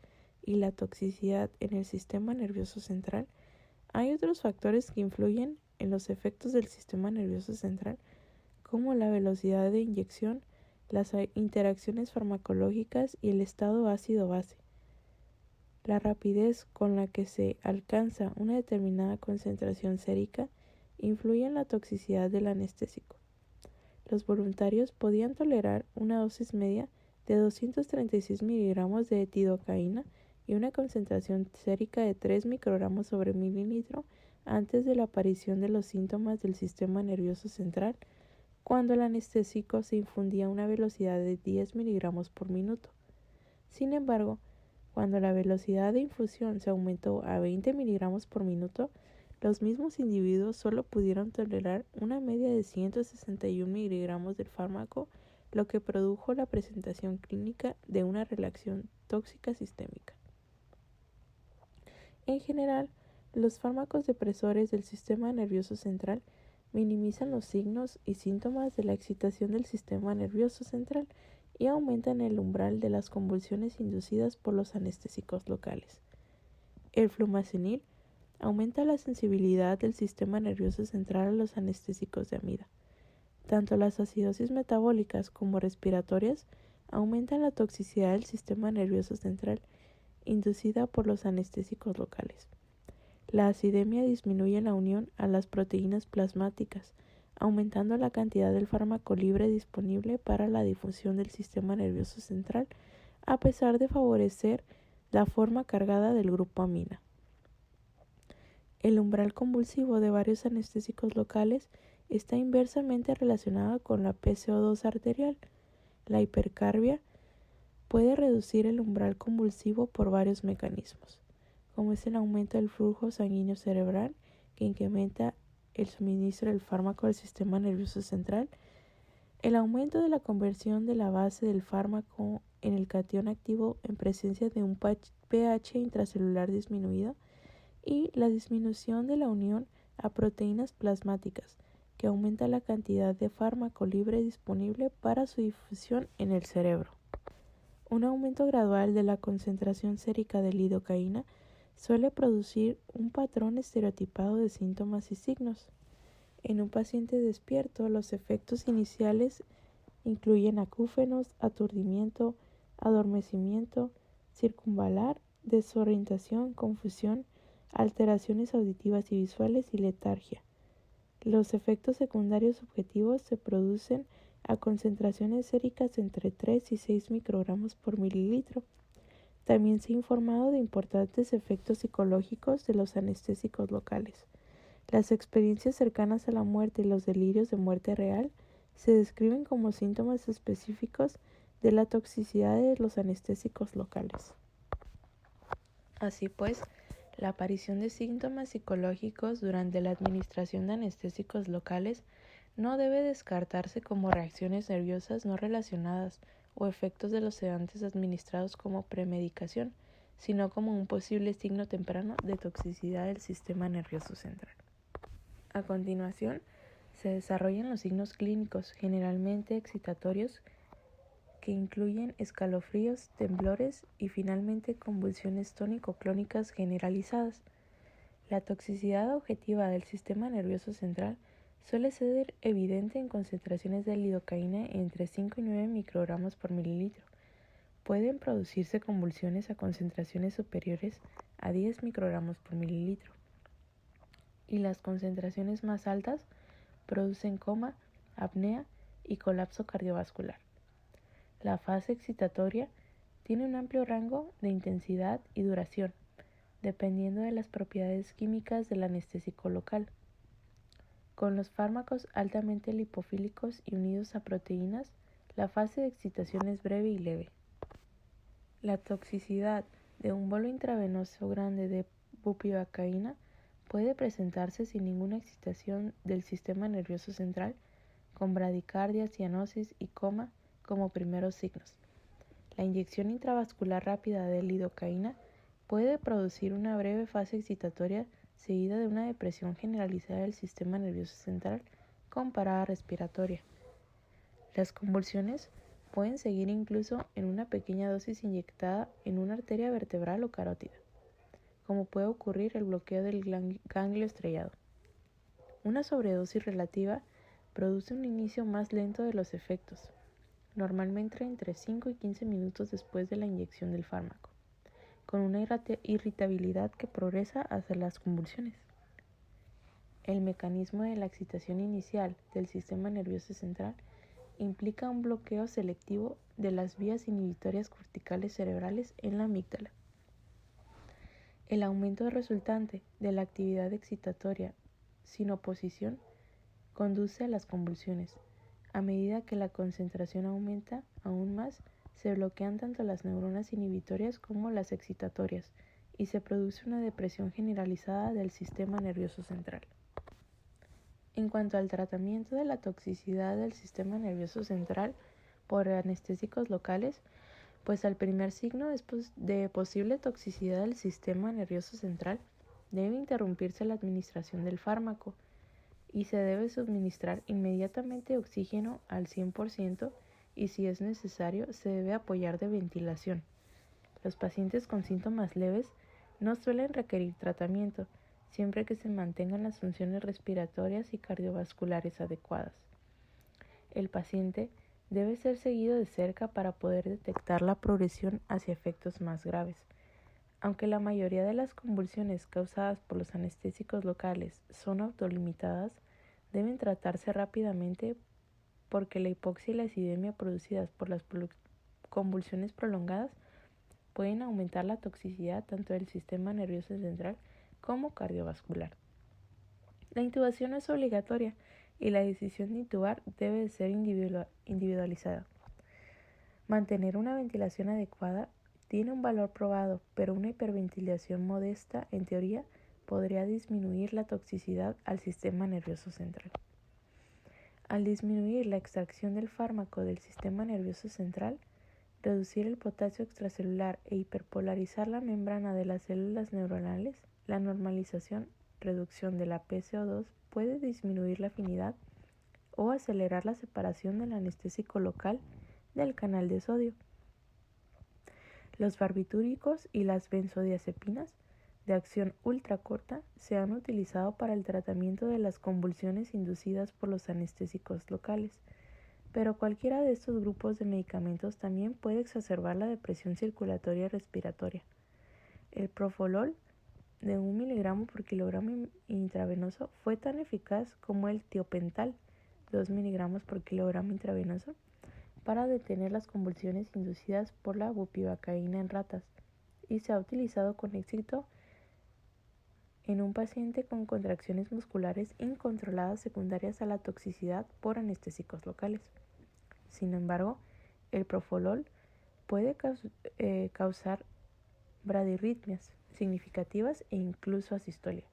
y la toxicidad en el sistema nervioso central, hay otros factores que influyen en los efectos del sistema nervioso central, como la velocidad de inyección, las interacciones farmacológicas y el estado ácido-base. La rapidez con la que se alcanza una determinada concentración sérica influye en la toxicidad del anestésico. Los voluntarios podían tolerar una dosis media de 236 miligramos de etidocaína y una concentración sérica de 3 microgramos sobre mililitro antes de la aparición de los síntomas del sistema nervioso central, cuando el anestésico se infundía a una velocidad de 10 miligramos por minuto. Sin embargo, cuando la velocidad de infusión se aumentó a 20 miligramos por minuto, los mismos individuos solo pudieron tolerar una media de 161 miligramos del fármaco, lo que produjo la presentación clínica de una reacción tóxica sistémica. En general, los fármacos depresores del sistema nervioso central minimizan los signos y síntomas de la excitación del sistema nervioso central y aumentan el umbral de las convulsiones inducidas por los anestésicos locales. El flumazenil aumenta la sensibilidad del sistema nervioso central a los anestésicos de amida. Tanto las acidosis metabólicas como respiratorias aumentan la toxicidad del sistema nervioso central inducida por los anestésicos locales. La acidemia disminuye la unión a las proteínas plasmáticas, aumentando la cantidad del fármaco libre disponible para la difusión del sistema nervioso central, a pesar de favorecer la forma cargada del grupo amina. El umbral convulsivo de varios anestésicos locales está inversamente relacionado con la PCO2 arterial. La hipercarbia puede reducir el umbral convulsivo por varios mecanismos, como es el aumento del flujo sanguíneo cerebral, que incrementa el suministro del fármaco al sistema nervioso central, el aumento de la conversión de la base del fármaco en el catión activo en presencia de un pH intracelular disminuido, y la disminución de la unión a proteínas plasmáticas, que aumenta la cantidad de fármaco libre disponible para su difusión en el cerebro. Un aumento gradual de la concentración sérica de lidocaína suele producir un patrón estereotipado de síntomas y signos. En un paciente despierto, los efectos iniciales incluyen acúfenos, aturdimiento, adormecimiento, circunvalar, desorientación, confusión, alteraciones auditivas y visuales y letargia. Los efectos secundarios subjetivos se producen a concentraciones séricas entre 3 y 6 microgramos por mililitro. También se ha informado de importantes efectos psicológicos de los anestésicos locales. Las experiencias cercanas a la muerte y los delirios de muerte real se describen como síntomas específicos de la toxicidad de los anestésicos locales. Así pues, la aparición de síntomas psicológicos durante la administración de anestésicos locales no debe descartarse como reacciones nerviosas no relacionadas o efectos de los sedantes administrados como premedicación, sino como un posible signo temprano de toxicidad del sistema nervioso central. A continuación, se desarrollan los signos clínicos, generalmente excitatorios, que incluyen escalofríos, temblores y finalmente convulsiones tónico-clónicas generalizadas. La toxicidad objetiva del sistema nervioso central suele ser evidente en concentraciones de lidocaína entre 5 y 9 microgramos por mililitro. Pueden producirse convulsiones a concentraciones superiores a 10 microgramos por mililitro. Y las concentraciones más altas producen coma, apnea y colapso cardiovascular. La fase excitatoria tiene un amplio rango de intensidad y duración, dependiendo de las propiedades químicas del anestésico local. Con los fármacos altamente lipofílicos y unidos a proteínas, la fase de excitación es breve y leve. La toxicidad de un bolo intravenoso grande de bupivacaína puede presentarse sin ninguna excitación del sistema nervioso central, con bradicardia, cianosis y coma como primeros signos. La inyección intravascular rápida de lidocaína puede producir una breve fase excitatoria seguida de una depresión generalizada del sistema nervioso central con parada respiratoria. Las convulsiones pueden seguir incluso en una pequeña dosis inyectada en una arteria vertebral o carótida, como puede ocurrir el bloqueo del ganglio estrellado. Una sobredosis relativa produce un inicio más lento de los efectos. normalmente entre 5 y 15 minutos después de la inyección del fármaco, con una irritabilidad que progresa hacia las convulsiones. El mecanismo de la excitación inicial del sistema nervioso central implica un bloqueo selectivo de las vías inhibitorias corticales cerebrales en la amígdala. El aumento resultante de la actividad excitatoria sin oposición conduce a las convulsiones. A medida que la concentración aumenta aún más, se bloquean tanto las neuronas inhibitorias como las excitatorias y se produce una depresión generalizada del sistema nervioso central. En cuanto al tratamiento de la toxicidad del sistema nervioso central por anestésicos locales, pues al primer signo de posible toxicidad del sistema nervioso central debe interrumpirse la administración del fármaco y se debe suministrar inmediatamente oxígeno al 100% y si es necesario se debe apoyar de ventilación. Los pacientes con síntomas leves no suelen requerir tratamiento, siempre que se mantengan las funciones respiratorias y cardiovasculares adecuadas. El paciente debe ser seguido de cerca para poder detectar la progresión hacia efectos más graves. Aunque la mayoría de las convulsiones causadas por los anestésicos locales son autolimitadas, deben tratarse rápidamente porque la hipoxia y la acidemia producidas por las convulsiones prolongadas pueden aumentar la toxicidad tanto del sistema nervioso central como cardiovascular. La intubación no es obligatoria y la decisión de intubar debe ser individualizada. Mantener una ventilación adecuada tiene un valor probado, pero una hiperventilación modesta, en teoría, podría disminuir la toxicidad al sistema nervioso central. Al disminuir la extracción del fármaco del sistema nervioso central, reducir el potasio extracelular e hiperpolarizar la membrana de las células neuronales, la normalización, reducción de la PCO2 puede disminuir la afinidad o acelerar la separación del anestésico local del canal de sodio. Los barbitúricos y las benzodiazepinas de acción ultracorta se han utilizado para el tratamiento de las convulsiones inducidas por los anestésicos locales, pero cualquiera de estos grupos de medicamentos también puede exacerbar la depresión circulatoria y respiratoria. El Profolol de 1 miligramo por kilogramo intravenoso fue tan eficaz como el Tiopental, 2 miligramos por kilogramo intravenoso, para detener las convulsiones inducidas por la bupivacaína en ratas, y se ha utilizado con éxito en un paciente con contracciones musculares incontroladas secundarias a la toxicidad por anestésicos locales. Sin embargo, el Profolol puede causar bradirritmias significativas e incluso asistolia,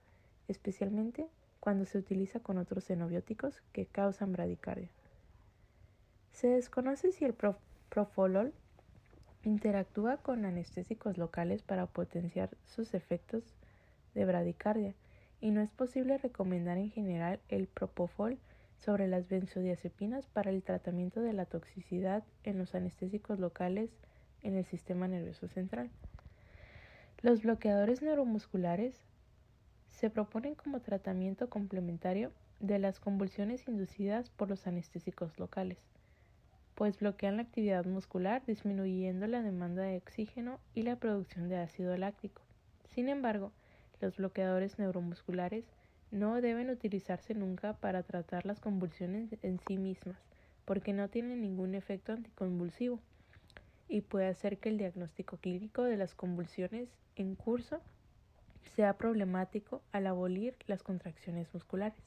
especialmente cuando se utiliza con otros xenobióticos que causan bradicardia. Se desconoce si el Profolol interactúa con anestésicos locales para potenciar sus efectos de bradicardia y no es posible recomendar en general el propofol sobre las benzodiazepinas para el tratamiento de la toxicidad en los anestésicos locales en el sistema nervioso central. Los bloqueadores neuromusculares se proponen como tratamiento complementario de las convulsiones inducidas por los anestésicos locales, pues bloquean la actividad muscular disminuyendo la demanda de oxígeno y la producción de ácido láctico. Sin embargo, los bloqueadores neuromusculares no deben utilizarse nunca para tratar las convulsiones en sí mismas, porque no tienen ningún efecto anticonvulsivo y puede hacer que el diagnóstico clínico de las convulsiones en curso sea problemático al abolir las contracciones musculares.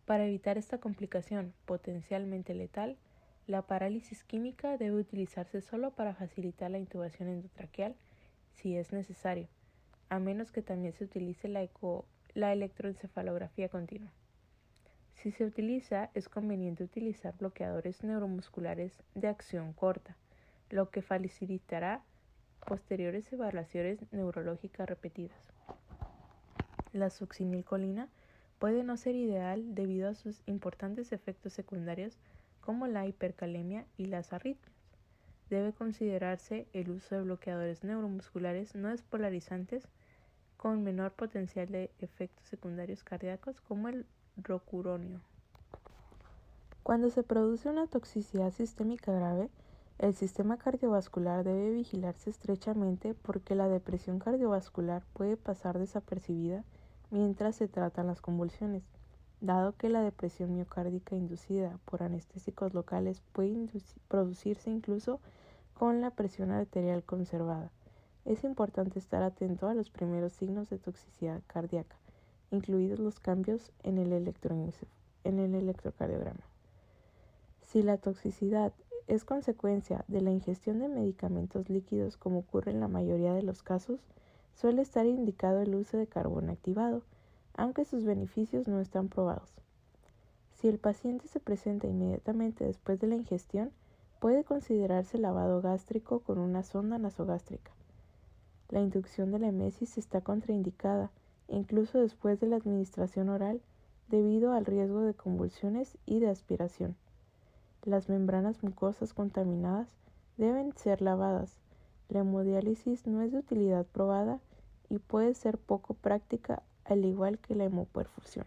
Para evitar esta complicación potencialmente letal, la parálisis química debe utilizarse solo para facilitar la intubación endotraqueal si es necesario, a menos que también se utilice la electroencefalografía continua. Si se utiliza, es conveniente utilizar bloqueadores neuromusculares de acción corta, lo que facilitará posteriores evaluaciones neurológicas repetidas. La succinilcolina puede no ser ideal debido a sus importantes efectos secundarios como la hipercalemia y las arritmias. Debe considerarse el uso de bloqueadores neuromusculares no despolarizantes con menor potencial de efectos secundarios cardíacos como el rocuronio. Cuando se produce una toxicidad sistémica grave, el sistema cardiovascular debe vigilarse estrechamente porque la depresión cardiovascular puede pasar desapercibida mientras se tratan las convulsiones, dado que la depresión miocárdica inducida por anestésicos locales puede producirse incluso con la presión arterial conservada. Es importante estar atento a los primeros signos de toxicidad cardíaca, incluidos los cambios en el electrocardiograma. Si la toxicidad es consecuencia de la ingestión de medicamentos líquidos, como ocurre en la mayoría de los casos, suele estar indicado el uso de carbón activado, aunque sus beneficios no están probados. Si el paciente se presenta inmediatamente después de la ingestión, puede considerarse lavado gástrico con una sonda nasogástrica. La inducción de la emesis está contraindicada, incluso después de la administración oral, debido al riesgo de convulsiones y de aspiración. Las membranas mucosas contaminadas deben ser lavadas. La hemodiálisis no es de utilidad probada y puede ser poco práctica, al igual que la hemoperfusión.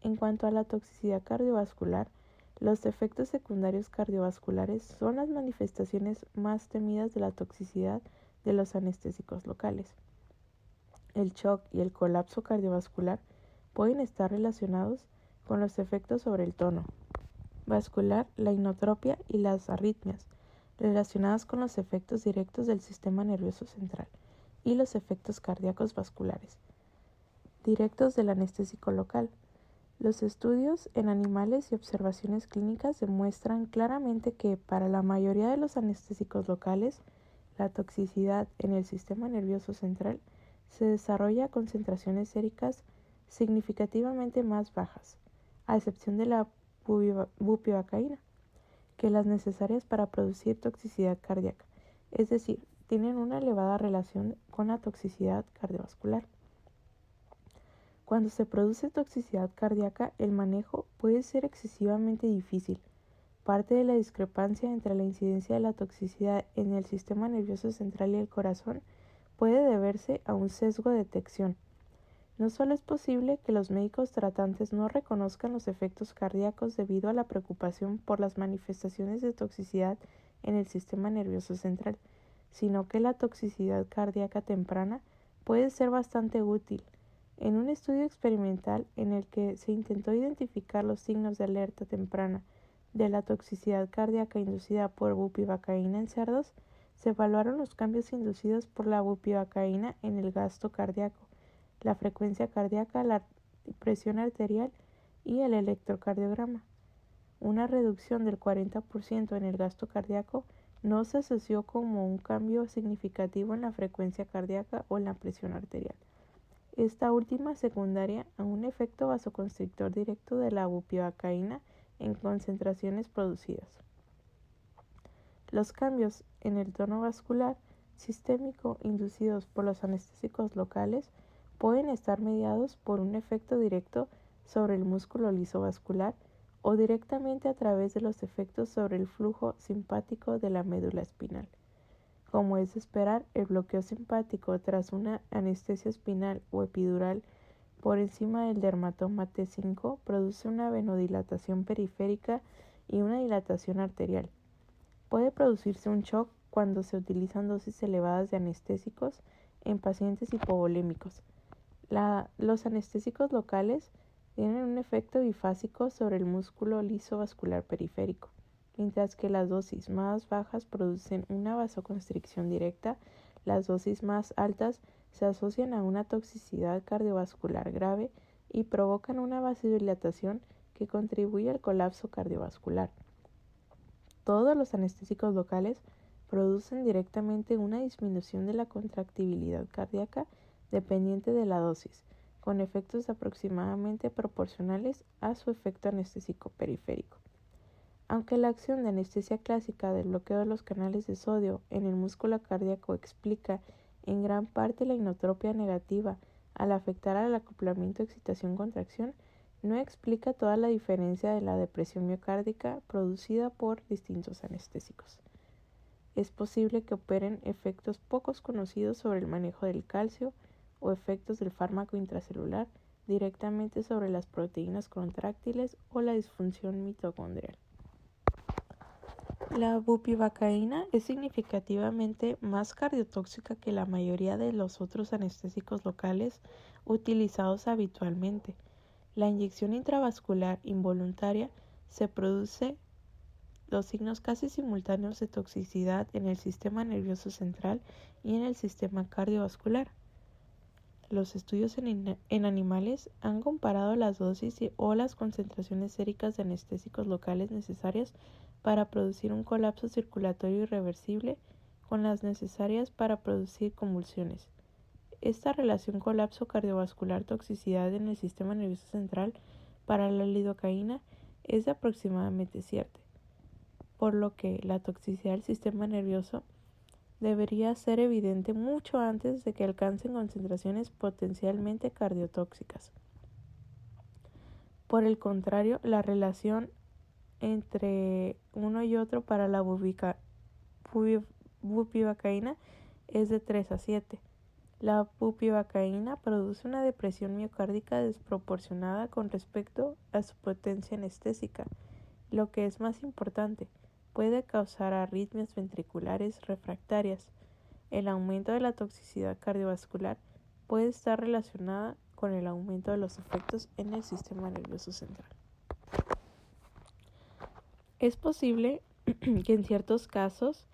En cuanto a la toxicidad cardiovascular, los efectos secundarios cardiovasculares son las manifestaciones más temidas de la toxicidad de los anestésicos locales. El shock y el colapso cardiovascular pueden estar relacionados con los efectos sobre el tono vascular, la inotropia y las arritmias, relacionadas con los efectos directos del sistema nervioso central y los efectos cardíacos vasculares, directos del anestésico local. Los estudios en animales y observaciones clínicas demuestran claramente que para la mayoría de los anestésicos locales, la toxicidad en el sistema nervioso central se desarrolla a concentraciones séricas significativamente más bajas, a excepción de la bupivacaína, que las necesarias para producir toxicidad cardíaca, es decir, tienen una elevada relación con la toxicidad cardiovascular. Cuando se produce toxicidad cardíaca, el manejo puede ser excesivamente difícil. Parte de la discrepancia entre la incidencia de la toxicidad en el sistema nervioso central y el corazón puede deberse a un sesgo de detección. No solo es posible que los médicos tratantes no reconozcan los efectos cardíacos debido a la preocupación por las manifestaciones de toxicidad en el sistema nervioso central, sino que la toxicidad cardíaca temprana puede ser bastante útil. En un estudio experimental en el que se intentó identificar los signos de alerta temprana de la toxicidad cardíaca inducida por bupivacaína en cerdos, se evaluaron los cambios inducidos por la bupivacaína en el gasto cardíaco, la frecuencia cardíaca, la presión arterial y el electrocardiograma. Una reducción del 40% en el gasto cardíaco no se asoció como un cambio significativo en la frecuencia cardíaca o en la presión arterial. Esta última secundaria a un efecto vasoconstrictor directo de la bupivacaína en concentraciones producidas. Los cambios en el tono vascular sistémico inducidos por los anestésicos locales pueden estar mediados por un efecto directo sobre el músculo liso vascular o directamente a través de los efectos sobre el flujo simpático de la médula espinal. Como es de esperar, el bloqueo simpático tras una anestesia espinal o epidural por encima del dermatoma T5 produce una venodilatación periférica y una dilatación arterial. Puede producirse un shock cuando se utilizan dosis elevadas de anestésicos en pacientes hipovolémicos. Los anestésicos locales tienen un efecto bifásico sobre el músculo liso vascular periférico. Mientras que las dosis más bajas producen una vasoconstricción directa, las dosis más altas se asocian a una toxicidad cardiovascular grave y provocan una vasodilatación que contribuye al colapso cardiovascular. Todos los anestésicos locales producen directamente una disminución de la contractibilidad cardíaca dependiente de la dosis, con efectos aproximadamente proporcionales a su efecto anestésico periférico. Aunque la acción de anestesia clásica del bloqueo de los canales de sodio en el músculo cardíaco explica en gran parte la inotropia negativa al afectar al acoplamiento excitación-contracción, no explica toda la diferencia de la depresión miocárdica producida por distintos anestésicos. Es posible que operen efectos pocos conocidos sobre el manejo del calcio o efectos del fármaco intracelular directamente sobre las proteínas contráctiles o la disfunción mitocondrial. La bupivacaína es significativamente más cardiotóxica que la mayoría de los otros anestésicos locales utilizados habitualmente. La inyección intravascular involuntaria se produce los signos casi simultáneos de toxicidad en el sistema nervioso central y en el sistema cardiovascular. Los estudios en animales han comparado las dosis o las concentraciones séricas de anestésicos locales necesarias para producir un colapso circulatorio irreversible con las necesarias para producir convulsiones. Esta relación colapso cardiovascular-toxicidad en el sistema nervioso central para la lidocaína es de aproximadamente cierta, por lo que la toxicidad del sistema nervioso debería ser evidente mucho antes de que alcancen concentraciones potencialmente cardiotóxicas. Por el contrario, la relación entre uno y otro para la bupivacaína es de 3 a 7. La bupivacaína produce una depresión miocárdica desproporcionada con respecto a su potencia anestésica. Lo que es más importante, puede causar arritmias ventriculares refractarias. El aumento de la toxicidad cardiovascular puede estar relacionada con el aumento de los efectos en el sistema nervioso central. Es posible que en ciertos casos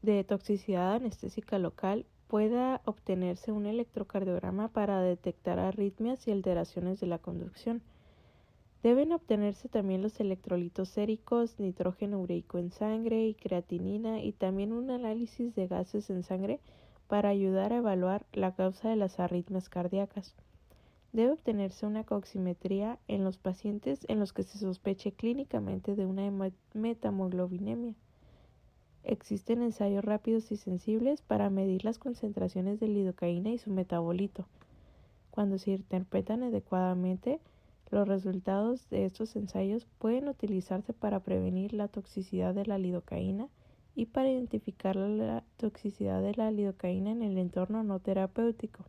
de toxicidad anestésica local pueda obtenerse un electrocardiograma para detectar arritmias y alteraciones de la conducción. Deben obtenerse también los electrolitos séricos, nitrógeno ureico en sangre y creatinina, y también un análisis de gases en sangre para ayudar a evaluar la causa de las arritmias cardíacas. Debe obtenerse una coximetría en los pacientes en los que se sospeche clínicamente de una metamoglobinemia. Existen ensayos rápidos y sensibles para medir las concentraciones de lidocaína y su metabolito. Cuando se interpretan adecuadamente, los resultados de estos ensayos pueden utilizarse para prevenir la toxicidad de la lidocaína y para identificar la toxicidad de la lidocaína en el entorno no terapéutico.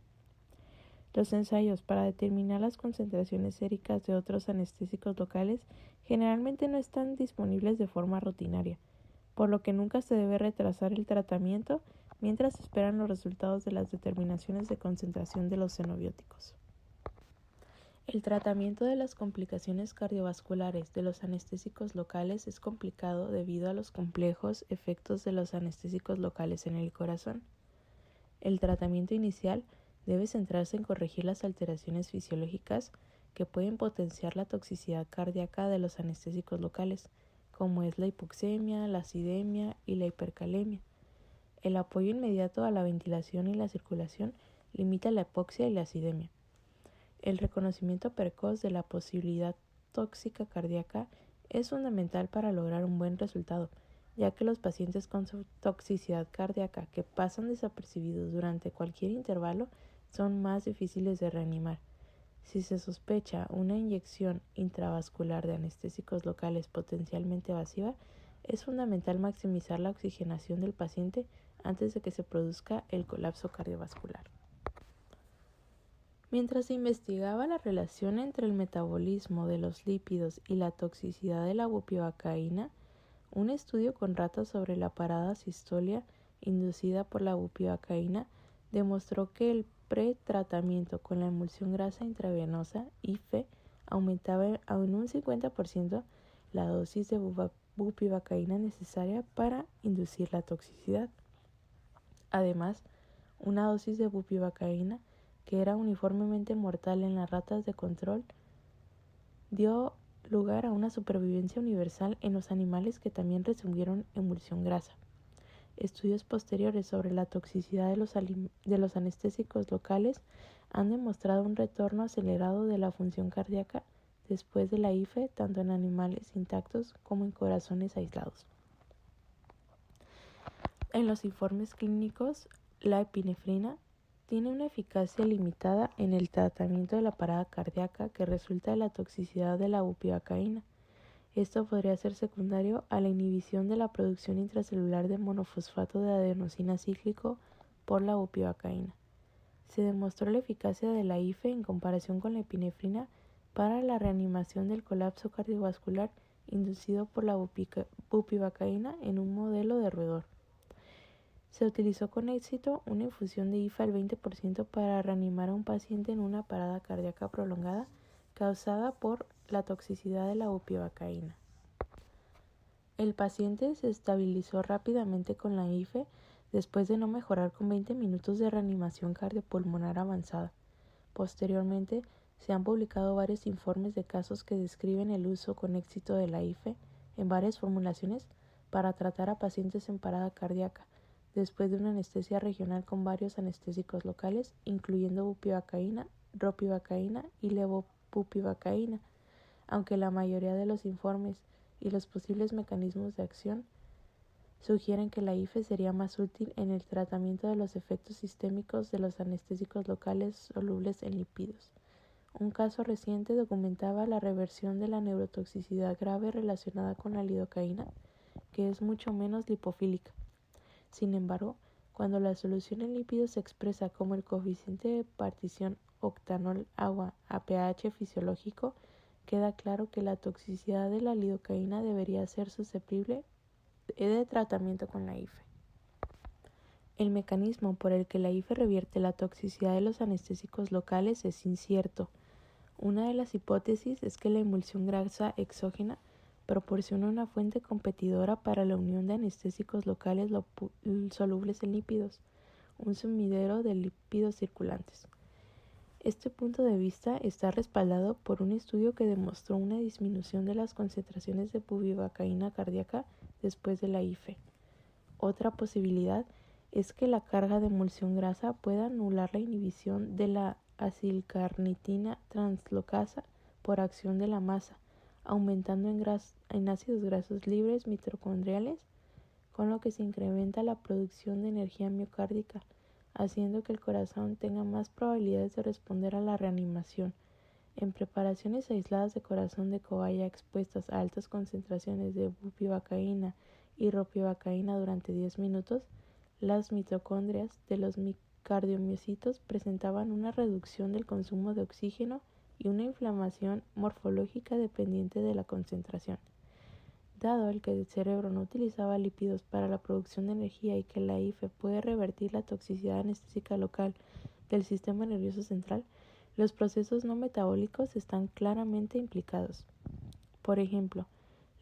Los ensayos para determinar las concentraciones séricas de otros anestésicos locales generalmente no están disponibles de forma rutinaria, por lo que nunca se debe retrasar el tratamiento mientras se esperan los resultados de las determinaciones de concentración de los xenobióticos. El tratamiento de las complicaciones cardiovasculares de los anestésicos locales es complicado debido a los complejos efectos de los anestésicos locales en el corazón. El tratamiento inicial debe centrarse en corregir las alteraciones fisiológicas que pueden potenciar la toxicidad cardíaca de los anestésicos locales, como es la hipoxemia, la acidemia y la hipercalemia. El apoyo inmediato a la ventilación y la circulación limita la hipoxia y la acidemia. El reconocimiento precoz de la posibilidad tóxica cardíaca es fundamental para lograr un buen resultado, ya que los pacientes con toxicidad cardíaca que pasan desapercibidos durante cualquier intervalo son más difíciles de reanimar. Si se sospecha una inyección intravascular de anestésicos locales potencialmente evasiva, es fundamental maximizar la oxigenación del paciente antes de que se produzca el colapso cardiovascular. Mientras se investigaba la relación entre el metabolismo de los lípidos y la toxicidad de la bupivacaína, un estudio con ratas sobre la parada sistolia inducida por la bupivacaína demostró que el pretratamiento con la emulsión grasa intravenosa, IFE, aumentaba en un 50% la dosis de bupivacaína necesaria para inducir la toxicidad. Además, una dosis de bupivacaína que era uniformemente mortal en las ratas de control, dio lugar a una supervivencia universal en los animales que también recibieron emulsión grasa. Estudios posteriores sobre la toxicidad de los anestésicos locales han demostrado un retorno acelerado de la función cardíaca después de la IFE, tanto en animales intactos como en corazones aislados. En los informes clínicos, la epinefrina tiene una eficacia limitada en el tratamiento de la parada cardíaca que resulta de la toxicidad de la bupivacaína. Esto podría ser secundario a la inhibición de la producción intracelular de monofosfato de adenosina cíclico por la bupivacaína. Se demostró la eficacia de la IFE en comparación con la epinefrina para la reanimación del colapso cardiovascular inducido por la bupivacaína en un modelo de roedor. Se utilizó con éxito una infusión de IFE al 20% para reanimar a un paciente en una parada cardíaca prolongada causada por la toxicidad de la bupivacaína. El paciente se estabilizó rápidamente con la IFE después de no mejorar con 20 minutos de reanimación cardiopulmonar avanzada. Posteriormente, se han publicado varios informes de casos que describen el uso con éxito de la IFE en varias formulaciones para tratar a pacientes en parada cardíaca, después de una anestesia regional con varios anestésicos locales, incluyendo bupivacaína, ropivacaína y levobupivacaína, aunque la mayoría de los informes y los posibles mecanismos de acción sugieren que la IFE sería más útil en el tratamiento de los efectos sistémicos de los anestésicos locales solubles en lípidos. Un caso reciente documentaba la reversión de la neurotoxicidad grave relacionada con la lidocaína, que es mucho menos lipofílica. Sin embargo, cuando la solución en lípidos se expresa como el coeficiente de partición octanol-agua a pH fisiológico, queda claro que la toxicidad de la lidocaína debería ser susceptible de tratamiento con la IFE. El mecanismo por el que la IFE revierte la toxicidad de los anestésicos locales es incierto. Una de las hipótesis es que la emulsión grasa exógena proporciona una fuente competidora para la unión de anestésicos locales solubles en lípidos, un sumidero de lípidos circulantes. Este punto de vista está respaldado por un estudio que demostró una disminución de las concentraciones de bupivacaína cardíaca después de la IFE. Otra posibilidad es que la carga de emulsión grasa pueda anular la inhibición de la acilcarnitina translocasa por acción de la masa, aumentando en ácidos grasos libres mitocondriales, con lo que se incrementa la producción de energía miocárdica, haciendo que el corazón tenga más probabilidades de responder a la reanimación. En preparaciones aisladas de corazón de cobaya expuestas a altas concentraciones de bupivacaína y ropivacaína durante 10 minutos, las mitocondrias de los cardiomiocitos presentaban una reducción del consumo de oxígeno y una inflamación morfológica dependiente de la concentración. Dado el que el cerebro no utilizaba lípidos para la producción de energía y que la IFE puede revertir la toxicidad anestésica local del sistema nervioso central, los procesos no metabólicos están claramente implicados. Por ejemplo,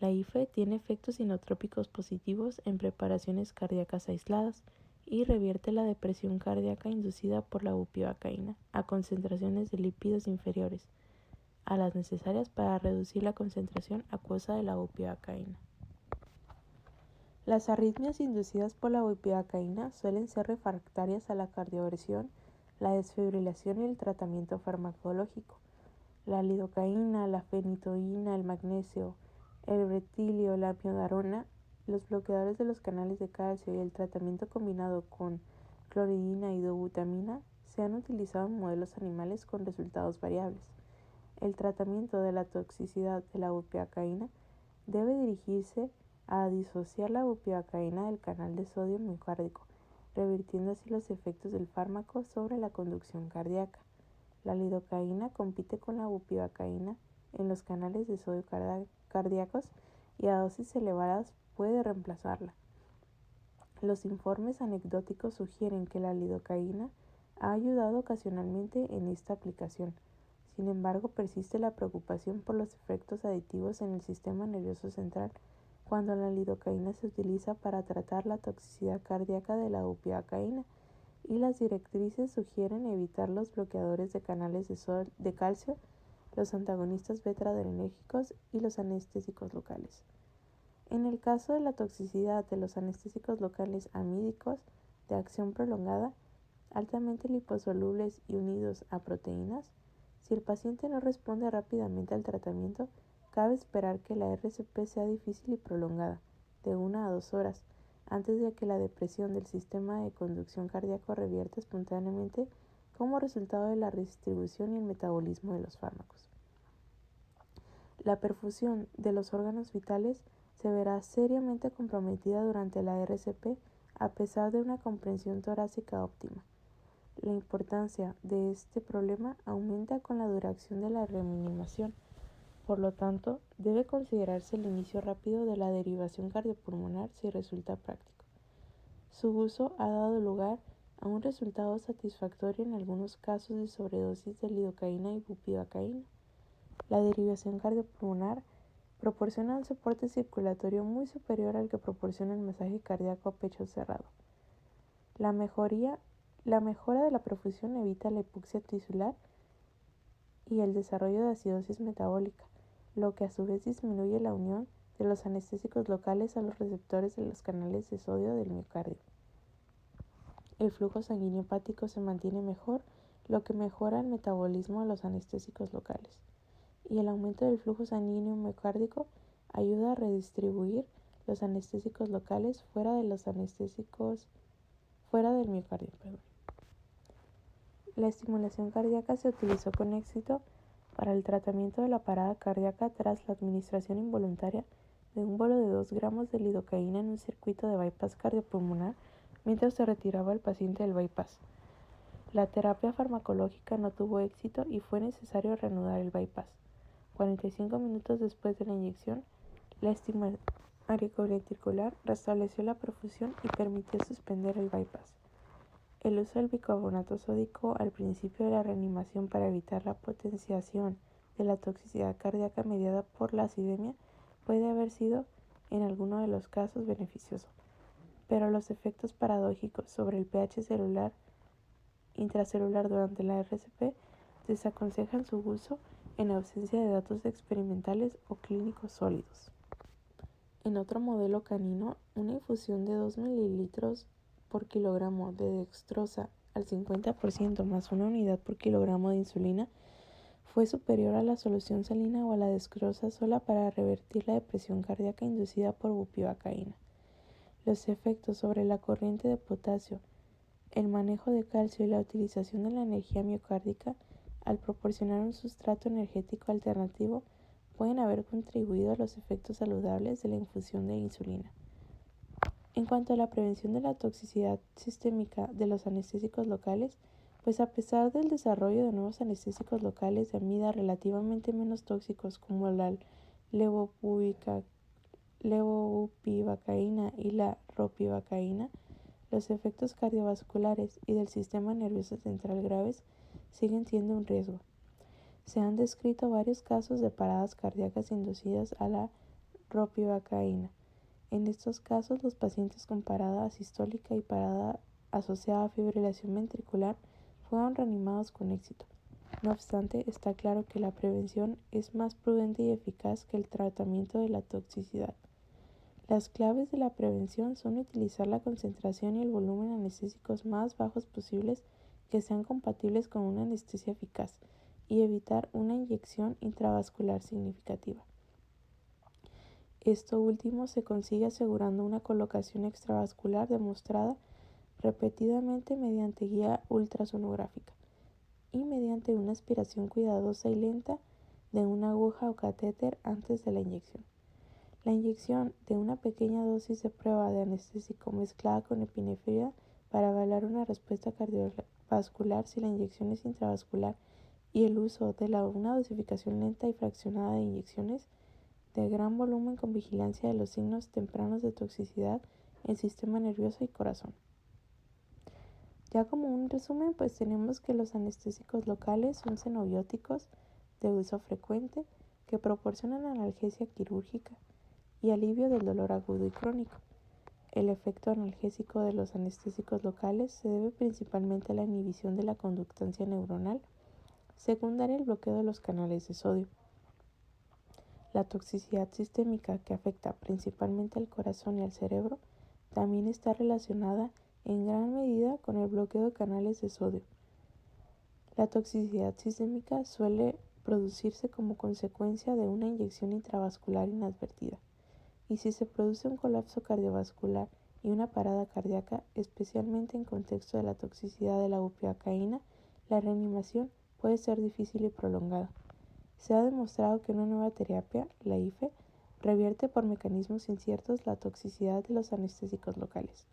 la IFE tiene efectos inotrópicos positivos en preparaciones cardíacas aisladas y revierte la depresión cardíaca inducida por la bupivacaína a concentraciones de lípidos inferiores a las necesarias para reducir la concentración acuosa de la bupivacaína. Las arritmias inducidas por la bupivacaína suelen ser refractarias a la cardioversión, la desfibrilación y el tratamiento farmacológico. La lidocaína, la fenitoína, el magnesio, el bretilio, la amiodarona, los bloqueadores de los canales de calcio y el tratamiento combinado con cloridina y dobutamina se han utilizado en modelos animales con resultados variables. El tratamiento de la toxicidad de la bupivacaína debe dirigirse a disociar la bupivacaína del canal de sodio miocárdico, revirtiendo así los efectos del fármaco sobre la conducción cardíaca. La lidocaína compite con la bupivacaína en los canales de sodio cardíacos y a dosis elevadas puede reemplazarla. Los informes anecdóticos sugieren que la lidocaína ha ayudado ocasionalmente en esta aplicación. Sin embargo, persiste la preocupación por los efectos aditivos en el sistema nervioso central cuando la lidocaína se utiliza para tratar la toxicidad cardíaca de la bupivacaína, y las directrices sugieren evitar los bloqueadores de canales de calcio, los antagonistas beta-adrenérgicos y los anestésicos locales. En el caso de la toxicidad de los anestésicos locales amídicos de acción prolongada, altamente liposolubles y unidos a proteínas, si el paciente no responde rápidamente al tratamiento, cabe esperar que la RCP sea difícil y prolongada, de 1 a 2 horas, antes de que la depresión del sistema de conducción cardíaco revierta espontáneamente como resultado de la redistribución y el metabolismo de los fármacos. La perfusión de los órganos vitales se verá seriamente comprometida durante la RCP a pesar de una comprensión torácica óptima. la importancia de este problema aumenta con la duración de la reanimación. Por lo tanto, debe considerarse el inicio rápido de la derivación cardiopulmonar si resulta práctico. Su uso ha dado lugar a un resultado satisfactorio en algunos casos de sobredosis de lidocaína y bupivacaína. La derivación cardiopulmonar proporciona un soporte circulatorio muy superior al que proporciona el masaje cardíaco a pecho cerrado. La mejora de la perfusión evita la hipoxia tisular y el desarrollo de acidosis metabólica, lo que a su vez disminuye la unión de los anestésicos locales a los receptores de los canales de sodio del miocardio. El flujo sanguíneo hepático se mantiene mejor, lo que mejora el metabolismo de los anestésicos locales. Y el aumento del flujo sanguíneo miocárdico ayuda a redistribuir los anestésicos locales fuera del miocardio. La estimulación cardíaca se utilizó con éxito para el tratamiento de la parada cardíaca tras la administración involuntaria de un bolo de 2 gramos de lidocaína en un circuito de bypass cardiopulmonar mientras se retiraba al paciente del bypass. La terapia farmacológica no tuvo éxito y fue necesario reanudar el bypass. 45 minutos después de la inyección, la estimulación auriculoventricular restableció la perfusión y permitió suspender el bypass. El uso del bicarbonato sódico al principio de la reanimación para evitar la potenciación de la toxicidad cardíaca mediada por la acidemia puede haber sido, en algunos de los casos, beneficioso, pero los efectos paradójicos sobre el pH intracelular durante la RCP desaconsejan su uso en ausencia de datos experimentales o clínicos sólidos. En otro modelo canino, una infusión de 2 mililitros por kilogramo de dextrosa al 50% más una unidad por kilogramo de insulina fue superior a la solución salina o a la dextrosa sola para revertir la depresión cardíaca inducida por bupivacaína. Los efectos sobre la corriente de potasio, el manejo de calcio y la utilización de la energía miocárdica al proporcionar un sustrato energético alternativo pueden haber contribuido a los efectos saludables de la infusión de insulina. En cuanto a la prevención de la toxicidad sistémica de los anestésicos locales, pues a pesar del desarrollo de nuevos anestésicos locales de amida relativamente menos tóxicos como la levobupivacaína y la ropivacaína, los efectos cardiovasculares y del sistema nervioso central graves siguen siendo un riesgo. Se han descrito varios casos de paradas cardíacas inducidas a la ropivacaína. En estos casos, los pacientes con parada asistólica y parada asociada a fibrilación ventricular fueron reanimados con éxito. No obstante, está claro que la prevención es más prudente y eficaz que el tratamiento de la toxicidad. Las claves de la prevención son utilizar la concentración y el volumen anestésicos más bajos posibles que sean compatibles con una anestesia eficaz y evitar una inyección intravascular significativa. Esto último se consigue asegurando una colocación extravascular demostrada repetidamente mediante guía ultrasonográfica y mediante una aspiración cuidadosa y lenta de una aguja o catéter antes de la inyección. La inyección de una pequeña dosis de prueba de anestésico mezclada con epinefrina para evaluar una respuesta cardiovascular si la inyección es intravascular y el uso de una dosificación lenta y fraccionada de inyecciones de gran volumen con vigilancia de los signos tempranos de toxicidad en sistema nervioso y corazón. Ya como un resumen, pues tenemos que los anestésicos locales son xenobióticos de uso frecuente que proporcionan analgesia quirúrgica y alivio del dolor agudo y crónico. El efecto analgésico de los anestésicos locales se debe principalmente a la inhibición de la conductancia neuronal, secundaria al bloqueo de los canales de sodio. La toxicidad sistémica, que afecta principalmente al corazón y al cerebro, también está relacionada en gran medida con el bloqueo de canales de sodio. La toxicidad sistémica suele producirse como consecuencia de una inyección intravascular inadvertida, y si se produce un colapso cardiovascular y una parada cardíaca, especialmente en contexto de la toxicidad de la bupivacaína, la reanimación puede ser difícil y prolongada. Se ha demostrado que una nueva terapia, la IFE, revierte por mecanismos inciertos la toxicidad de los anestésicos locales.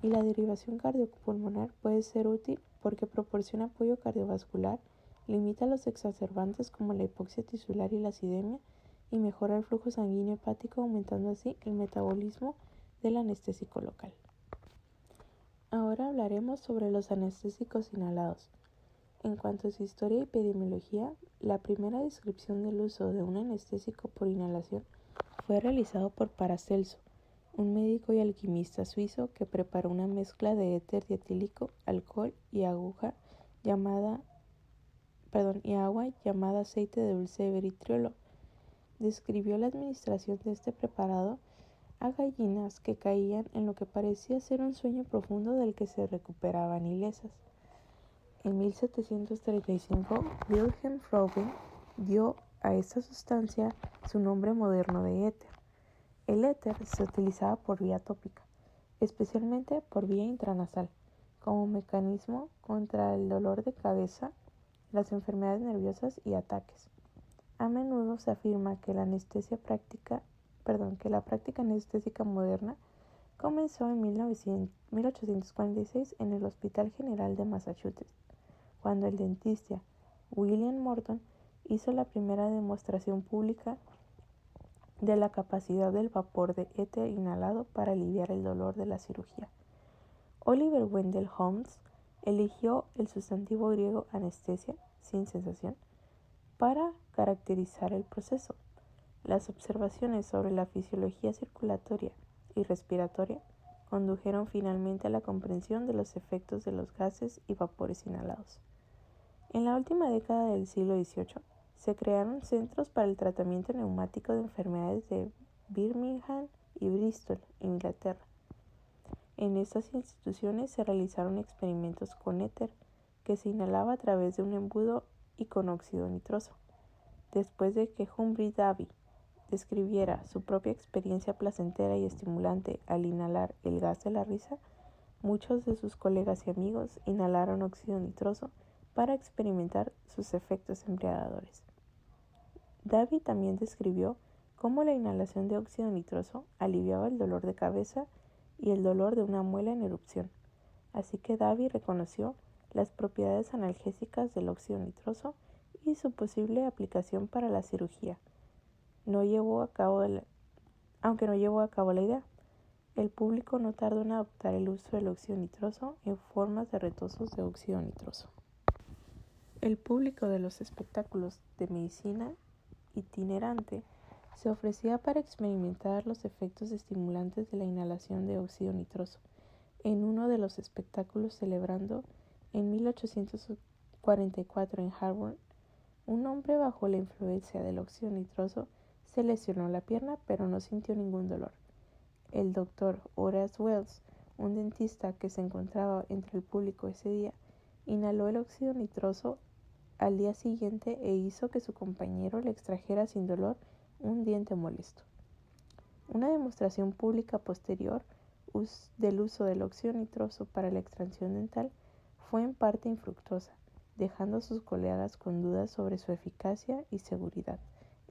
Y la derivación cardiopulmonar puede ser útil porque proporciona apoyo cardiovascular, limita los exacerbantes como la hipoxia tisular y la acidemia y mejora el flujo sanguíneo hepático, aumentando así el metabolismo del anestésico local. Ahora hablaremos sobre los anestésicos inhalados. En cuanto a su historia y epidemiología, la primera descripción del uso de un anestésico por inhalación fue realizado por Paracelso, un médico y alquimista suizo que preparó una mezcla de éter dietílico, alcohol y agua llamada aceite de dulce de beritriolo. Describió la administración de este preparado a gallinas que caían en lo que parecía ser un sueño profundo del que se recuperaban ilesas. En 1735, Wilhelm Froben dio a esta sustancia su nombre moderno de éter. El éter se utilizaba por vía tópica, especialmente por vía intranasal, como mecanismo contra el dolor de cabeza, las enfermedades nerviosas y ataques. A menudo se afirma que la práctica anestésica moderna comenzó en 1846 en el Hospital General de Massachusetts, cuando el dentista William Morton hizo la primera demostración pública de la capacidad del vapor de éter inhalado para aliviar el dolor de la cirugía. Oliver Wendell Holmes eligió el sustantivo griego anestesia, sin sensación, para caracterizar el proceso. Las observaciones sobre la fisiología circulatoria y respiratoria condujeron finalmente a la comprensión de los efectos de los gases y vapores inhalados. En la última década del siglo XVIII, se crearon centros para el tratamiento neumático de enfermedades de Birmingham y Bristol, Inglaterra. En estas instituciones se realizaron experimentos con éter, que se inhalaba a través de un embudo y con óxido nitroso. Después de que Humphrey Davy describiera su propia experiencia placentera y estimulante al inhalar el gas de la risa, muchos de sus colegas y amigos inhalaron óxido nitroso para experimentar sus efectos embriagadores. Davy también describió cómo la inhalación de óxido nitroso aliviaba el dolor de cabeza y el dolor de una muela en erupción. Así que Davy reconoció las propiedades analgésicas del óxido nitroso y su posible aplicación para la cirugía. Aunque no llevó a cabo la idea, el público no tardó en adoptar el uso del óxido nitroso en formas de retosos de óxido nitroso. El público de los espectáculos de medicina itinerante se ofrecía para experimentar los efectos estimulantes de la inhalación de óxido nitroso. En uno de los espectáculos celebrando en 1844 en Harvard, un hombre bajo la influencia del óxido nitroso se lesionó la pierna, pero no sintió ningún dolor. El doctor Horace Wells, un dentista que se encontraba entre el público ese día, inhaló el óxido nitroso al día siguiente e hizo que su compañero le extrajera sin dolor un diente molesto. Una demostración pública posterior del uso del óxido nitroso para la extracción dental fue en parte infructuosa, dejando a sus colegas con dudas sobre su eficacia y seguridad,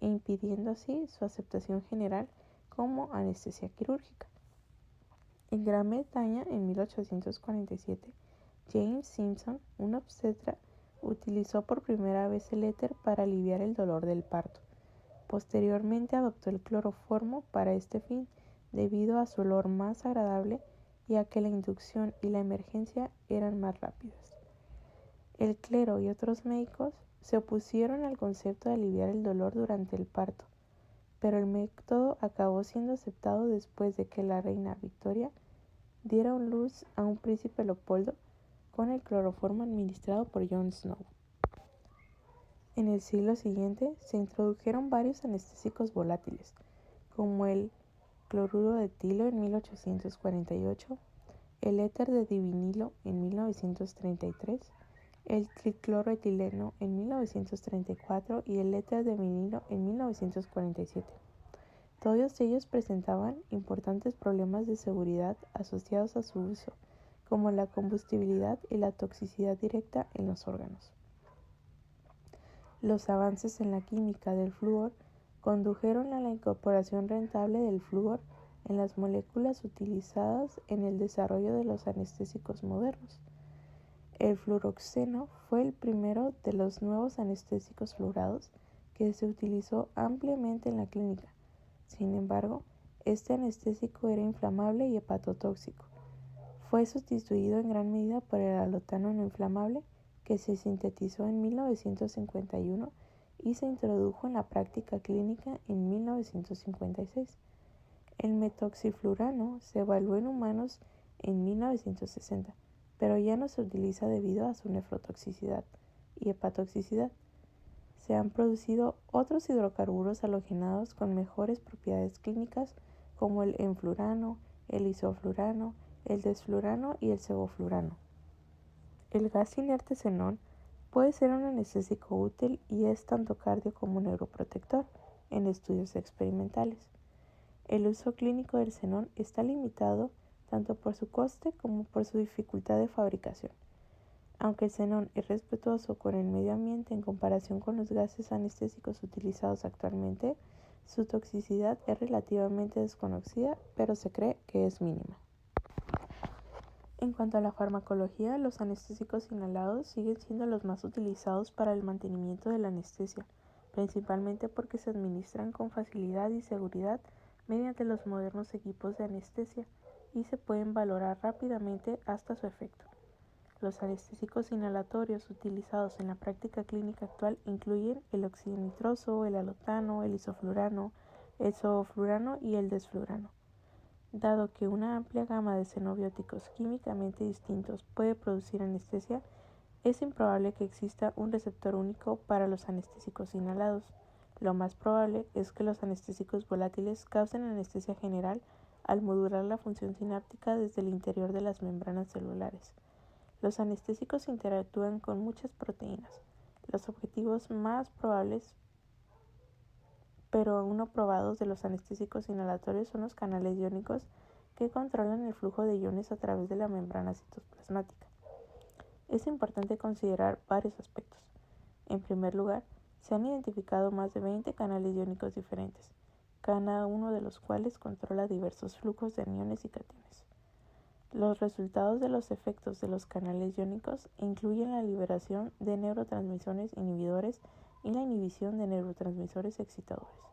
e impidiendo así su aceptación general como anestesia quirúrgica. En Gran Bretaña, en 1847, James Simpson, un obstetra, utilizó por primera vez el éter para aliviar el dolor del parto. Posteriormente adoptó el cloroformo para este fin, debido a su olor más agradable y a que la inducción y la emergencia eran más rápidas. El clero y otros médicos se opusieron al concepto de aliviar el dolor durante el parto, pero el método acabó siendo aceptado después de que la reina Victoria diera a luz a un príncipe Leopoldo con el cloroformo administrado por John Snow. En el siglo siguiente se introdujeron varios anestésicos volátiles, como el cloruro de etilo en 1848, el éter de divinilo en 1933, el tricloroetileno en 1934 y el éter de vinilo en 1947. Todos ellos presentaban importantes problemas de seguridad asociados a su uso, como la combustibilidad y la toxicidad directa en los órganos. Los avances en la química del flúor condujeron a la incorporación rentable del flúor en las moléculas utilizadas en el desarrollo de los anestésicos modernos. El fluoroxeno fue el primero de los nuevos anestésicos fluorados que se utilizó ampliamente en la clínica. Sin embargo, este anestésico era inflamable y hepatotóxico. Fue sustituido en gran medida por el alotano no inflamable, que se sintetizó en 1951 y se introdujo en la práctica clínica en 1956. El metoxiflurano se evaluó en humanos en 1960, pero ya no se utiliza debido a su nefrotoxicidad y hepatotoxicidad. Se han producido otros hidrocarburos halogenados con mejores propiedades clínicas como el enflurano, el isoflurano, el desflurano y el sevoflurano. El gas inerte xenón puede ser un anestésico útil y es tanto cardio como neuroprotector en estudios experimentales. El uso clínico del xenón está limitado tanto por su coste como por su dificultad de fabricación. Aunque el xenón es respetuoso con el medio ambiente en comparación con los gases anestésicos utilizados actualmente, su toxicidad es relativamente desconocida, pero se cree que es mínima. En cuanto a la farmacología, los anestésicos inhalados siguen siendo los más utilizados para el mantenimiento de la anestesia, principalmente porque se administran con facilidad y seguridad mediante los modernos equipos de anestesia y se pueden valorar rápidamente hasta su efecto. Los anestésicos inhalatorios utilizados en la práctica clínica actual incluyen el óxido nitroso, el alotano, el isoflurano, el sevoflurano y el desflurano. Dado que una amplia gama de xenobióticos químicamente distintos puede producir anestesia, es improbable que exista un receptor único para los anestésicos inhalados. Lo más probable es que los anestésicos volátiles causen anestesia general al modular la función sináptica desde el interior de las membranas celulares. Los anestésicos interactúan con muchas proteínas. Los objetivos más probables pero aún no probados de los anestésicos inhalatorios son los canales iónicos que controlan el flujo de iones a través de la membrana citoplasmática. Es importante considerar varios aspectos. En primer lugar, se han identificado más de 20 canales iónicos diferentes, cada uno de los cuales controla diversos flujos de aniones y cationes. Los resultados de los efectos de los canales iónicos incluyen la liberación de neurotransmisores inhibidores y la inhibición de neurotransmisores excitadores.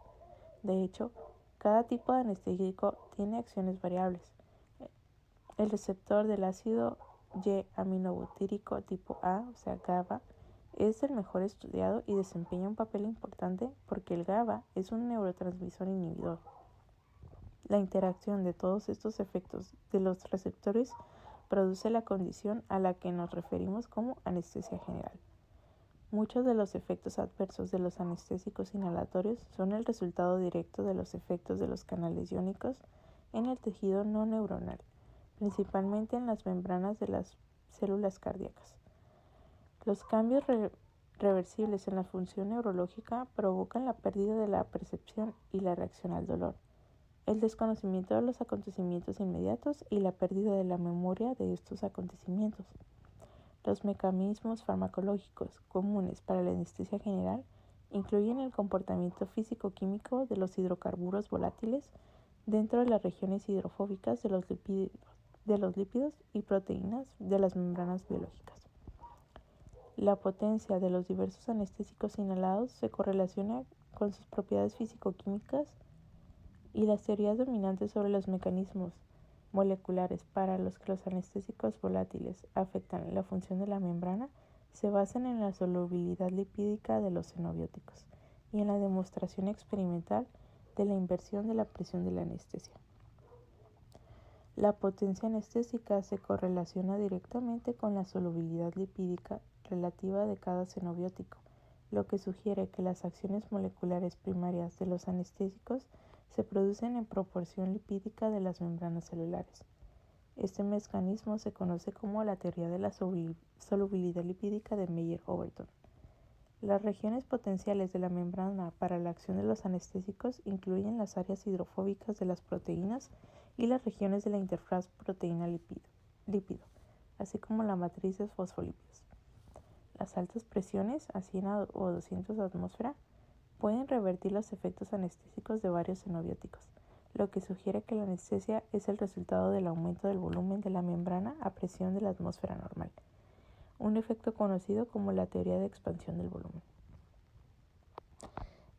De hecho, cada tipo de anestésico tiene acciones variables. El receptor del ácido Y-aminobutírico tipo A, o sea GABA, es el mejor estudiado y desempeña un papel importante porque el GABA es un neurotransmisor inhibidor. La interacción de todos estos efectos de los receptores produce la condición a la que nos referimos como anestesia general. Muchos de los efectos adversos de los anestésicos inhalatorios son el resultado directo de los efectos de los canales iónicos en el tejido no neuronal, principalmente en las membranas de las células cardíacas. Los cambios reversibles en la función neurológica provocan la pérdida de la percepción y la reacción al dolor, el desconocimiento de los acontecimientos inmediatos y la pérdida de la memoria de estos acontecimientos. Los mecanismos farmacológicos comunes para la anestesia general incluyen el comportamiento físico-químico de los hidrocarburos volátiles dentro de las regiones hidrofóbicas de los lípidos y proteínas de las membranas biológicas. La potencia de los diversos anestésicos inhalados se correlaciona con sus propiedades físico-químicas y las teorías dominantes sobre los mecanismos moleculares para los que los anestésicos volátiles afectan la función de la membrana se basan en la solubilidad lipídica de los xenobióticos y en la demostración experimental de la inversión de la presión de la anestesia. La potencia anestésica se correlaciona directamente con la solubilidad lipídica relativa de cada xenobiótico, lo que sugiere que las acciones moleculares primarias de los anestésicos se producen en proporción lipídica de las membranas celulares. Este mecanismo se conoce como la teoría de la solubilidad lipídica de Meyer-Overton. Las regiones potenciales de la membrana para la acción de los anestésicos incluyen las áreas hidrofóbicas de las proteínas y las regiones de la interfaz proteína-lípido, así como la matriz de fosfolípidos. Las altas presiones, a 100 o 200 atmósfera, pueden revertir los efectos anestésicos de varios xenobióticos, lo que sugiere que la anestesia es el resultado del aumento del volumen de la membrana a presión de la atmósfera normal. un efecto conocido como la teoría de expansión del volumen.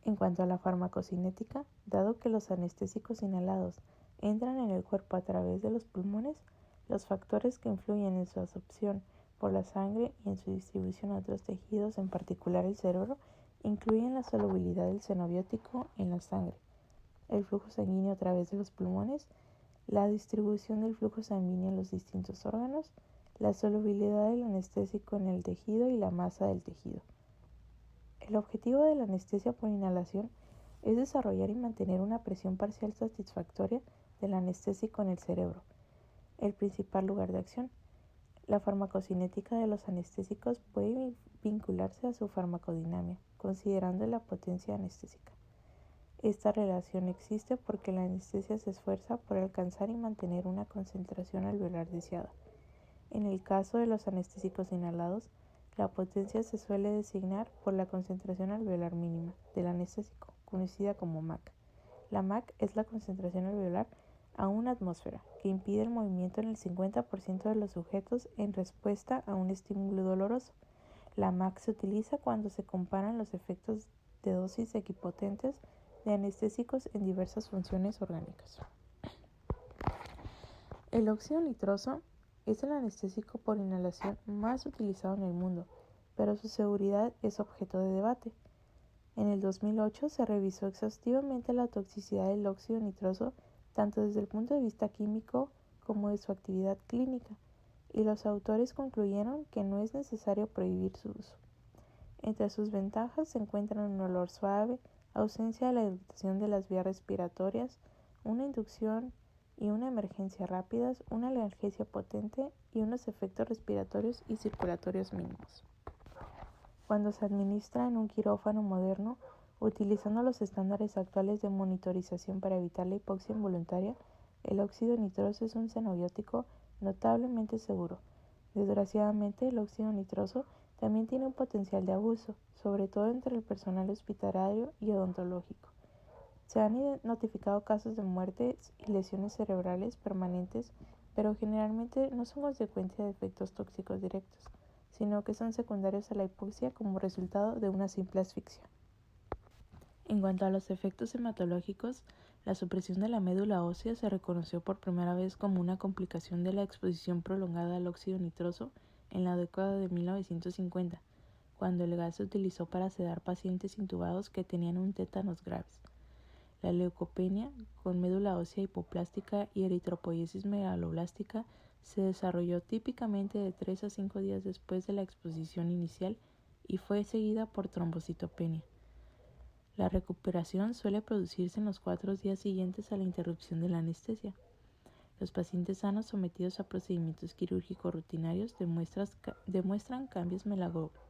En cuanto a la farmacocinética, dado que los anestésicos inhalados entran en el cuerpo a través de los pulmones, los factores que influyen en su absorción por la sangre y en su distribución a otros tejidos, en particular el cerebro, incluyen la solubilidad del xenobiótico en la sangre, el flujo sanguíneo a través de los pulmones, la distribución del flujo sanguíneo en los distintos órganos, la solubilidad del anestésico en el tejido y la masa del tejido. El objetivo de la anestesia por inhalación es desarrollar y mantener una presión parcial satisfactoria del anestésico en el cerebro, el principal lugar de acción. La farmacocinética de los anestésicos puede vincularse a su farmacodinámica, considerando la potencia anestésica. Esta relación existe porque la anestesia se esfuerza por alcanzar y mantener una concentración alveolar deseada. En el caso de los anestésicos inhalados, la potencia se suele designar por la concentración alveolar mínima del anestésico, conocida como MAC. La MAC es la concentración alveolar a una atmósfera, que impide el movimiento en el 50% de los sujetos en respuesta a un estímulo doloroso. La MAC se utiliza cuando se comparan los efectos de dosis equipotentes de anestésicos en diversas funciones orgánicas. El óxido nitroso es el anestésico por inhalación más utilizado en el mundo, pero su seguridad es objeto de debate. En el 2008 se revisó exhaustivamente la toxicidad del óxido nitroso tanto desde el punto de vista químico como de su actividad clínica, y los autores concluyeron que no es necesario prohibir su uso. Entre sus ventajas se encuentran un olor suave, ausencia de la irritación de las vías respiratorias, una inducción y una emergencia rápidas, una analgesia potente y unos efectos respiratorios y circulatorios mínimos. Cuando se administra en un quirófano moderno, utilizando los estándares actuales de monitorización para evitar la hipoxia involuntaria, el óxido nitroso es un xenobiótico notablemente seguro. Desgraciadamente, el óxido nitroso también tiene un potencial de abuso, sobre todo entre el personal hospitalario y odontológico. Se han notificado casos de muertes y lesiones cerebrales permanentes, pero generalmente no son consecuencia de efectos tóxicos directos, sino que son secundarios a la hipoxia como resultado de una simple asfixia. En cuanto a los efectos hematológicos, la supresión de la médula ósea se reconoció por primera vez como una complicación de la exposición prolongada al óxido nitroso en la década de 1950, cuando el gas se utilizó para sedar pacientes intubados que tenían un tétanos graves. La leucopenia, con médula ósea hipoplástica y eritropoiesis megaloblástica, se desarrolló típicamente de 3 a 5 días después de la exposición inicial y fue seguida por trombocitopenia. La recuperación suele producirse en los 4 días siguientes a la interrupción de la anestesia. Los pacientes sanos sometidos a procedimientos quirúrgicos rutinarios demuestran cambios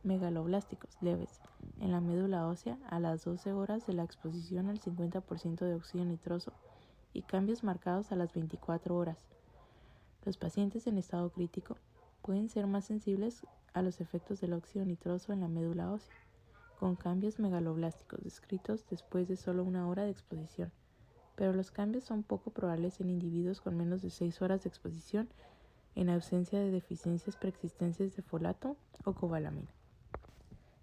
megaloblásticos leves en la médula ósea a las 12 horas de la exposición al 50% de óxido nitroso y cambios marcados a las 24 horas. Los pacientes en estado crítico pueden ser más sensibles a los efectos del óxido nitroso en la médula ósea, con cambios megaloblásticos descritos después de solo 1 hora de exposición, pero los cambios son poco probables en individuos con menos de 6 horas de exposición en ausencia de deficiencias preexistentes de folato o cobalamina.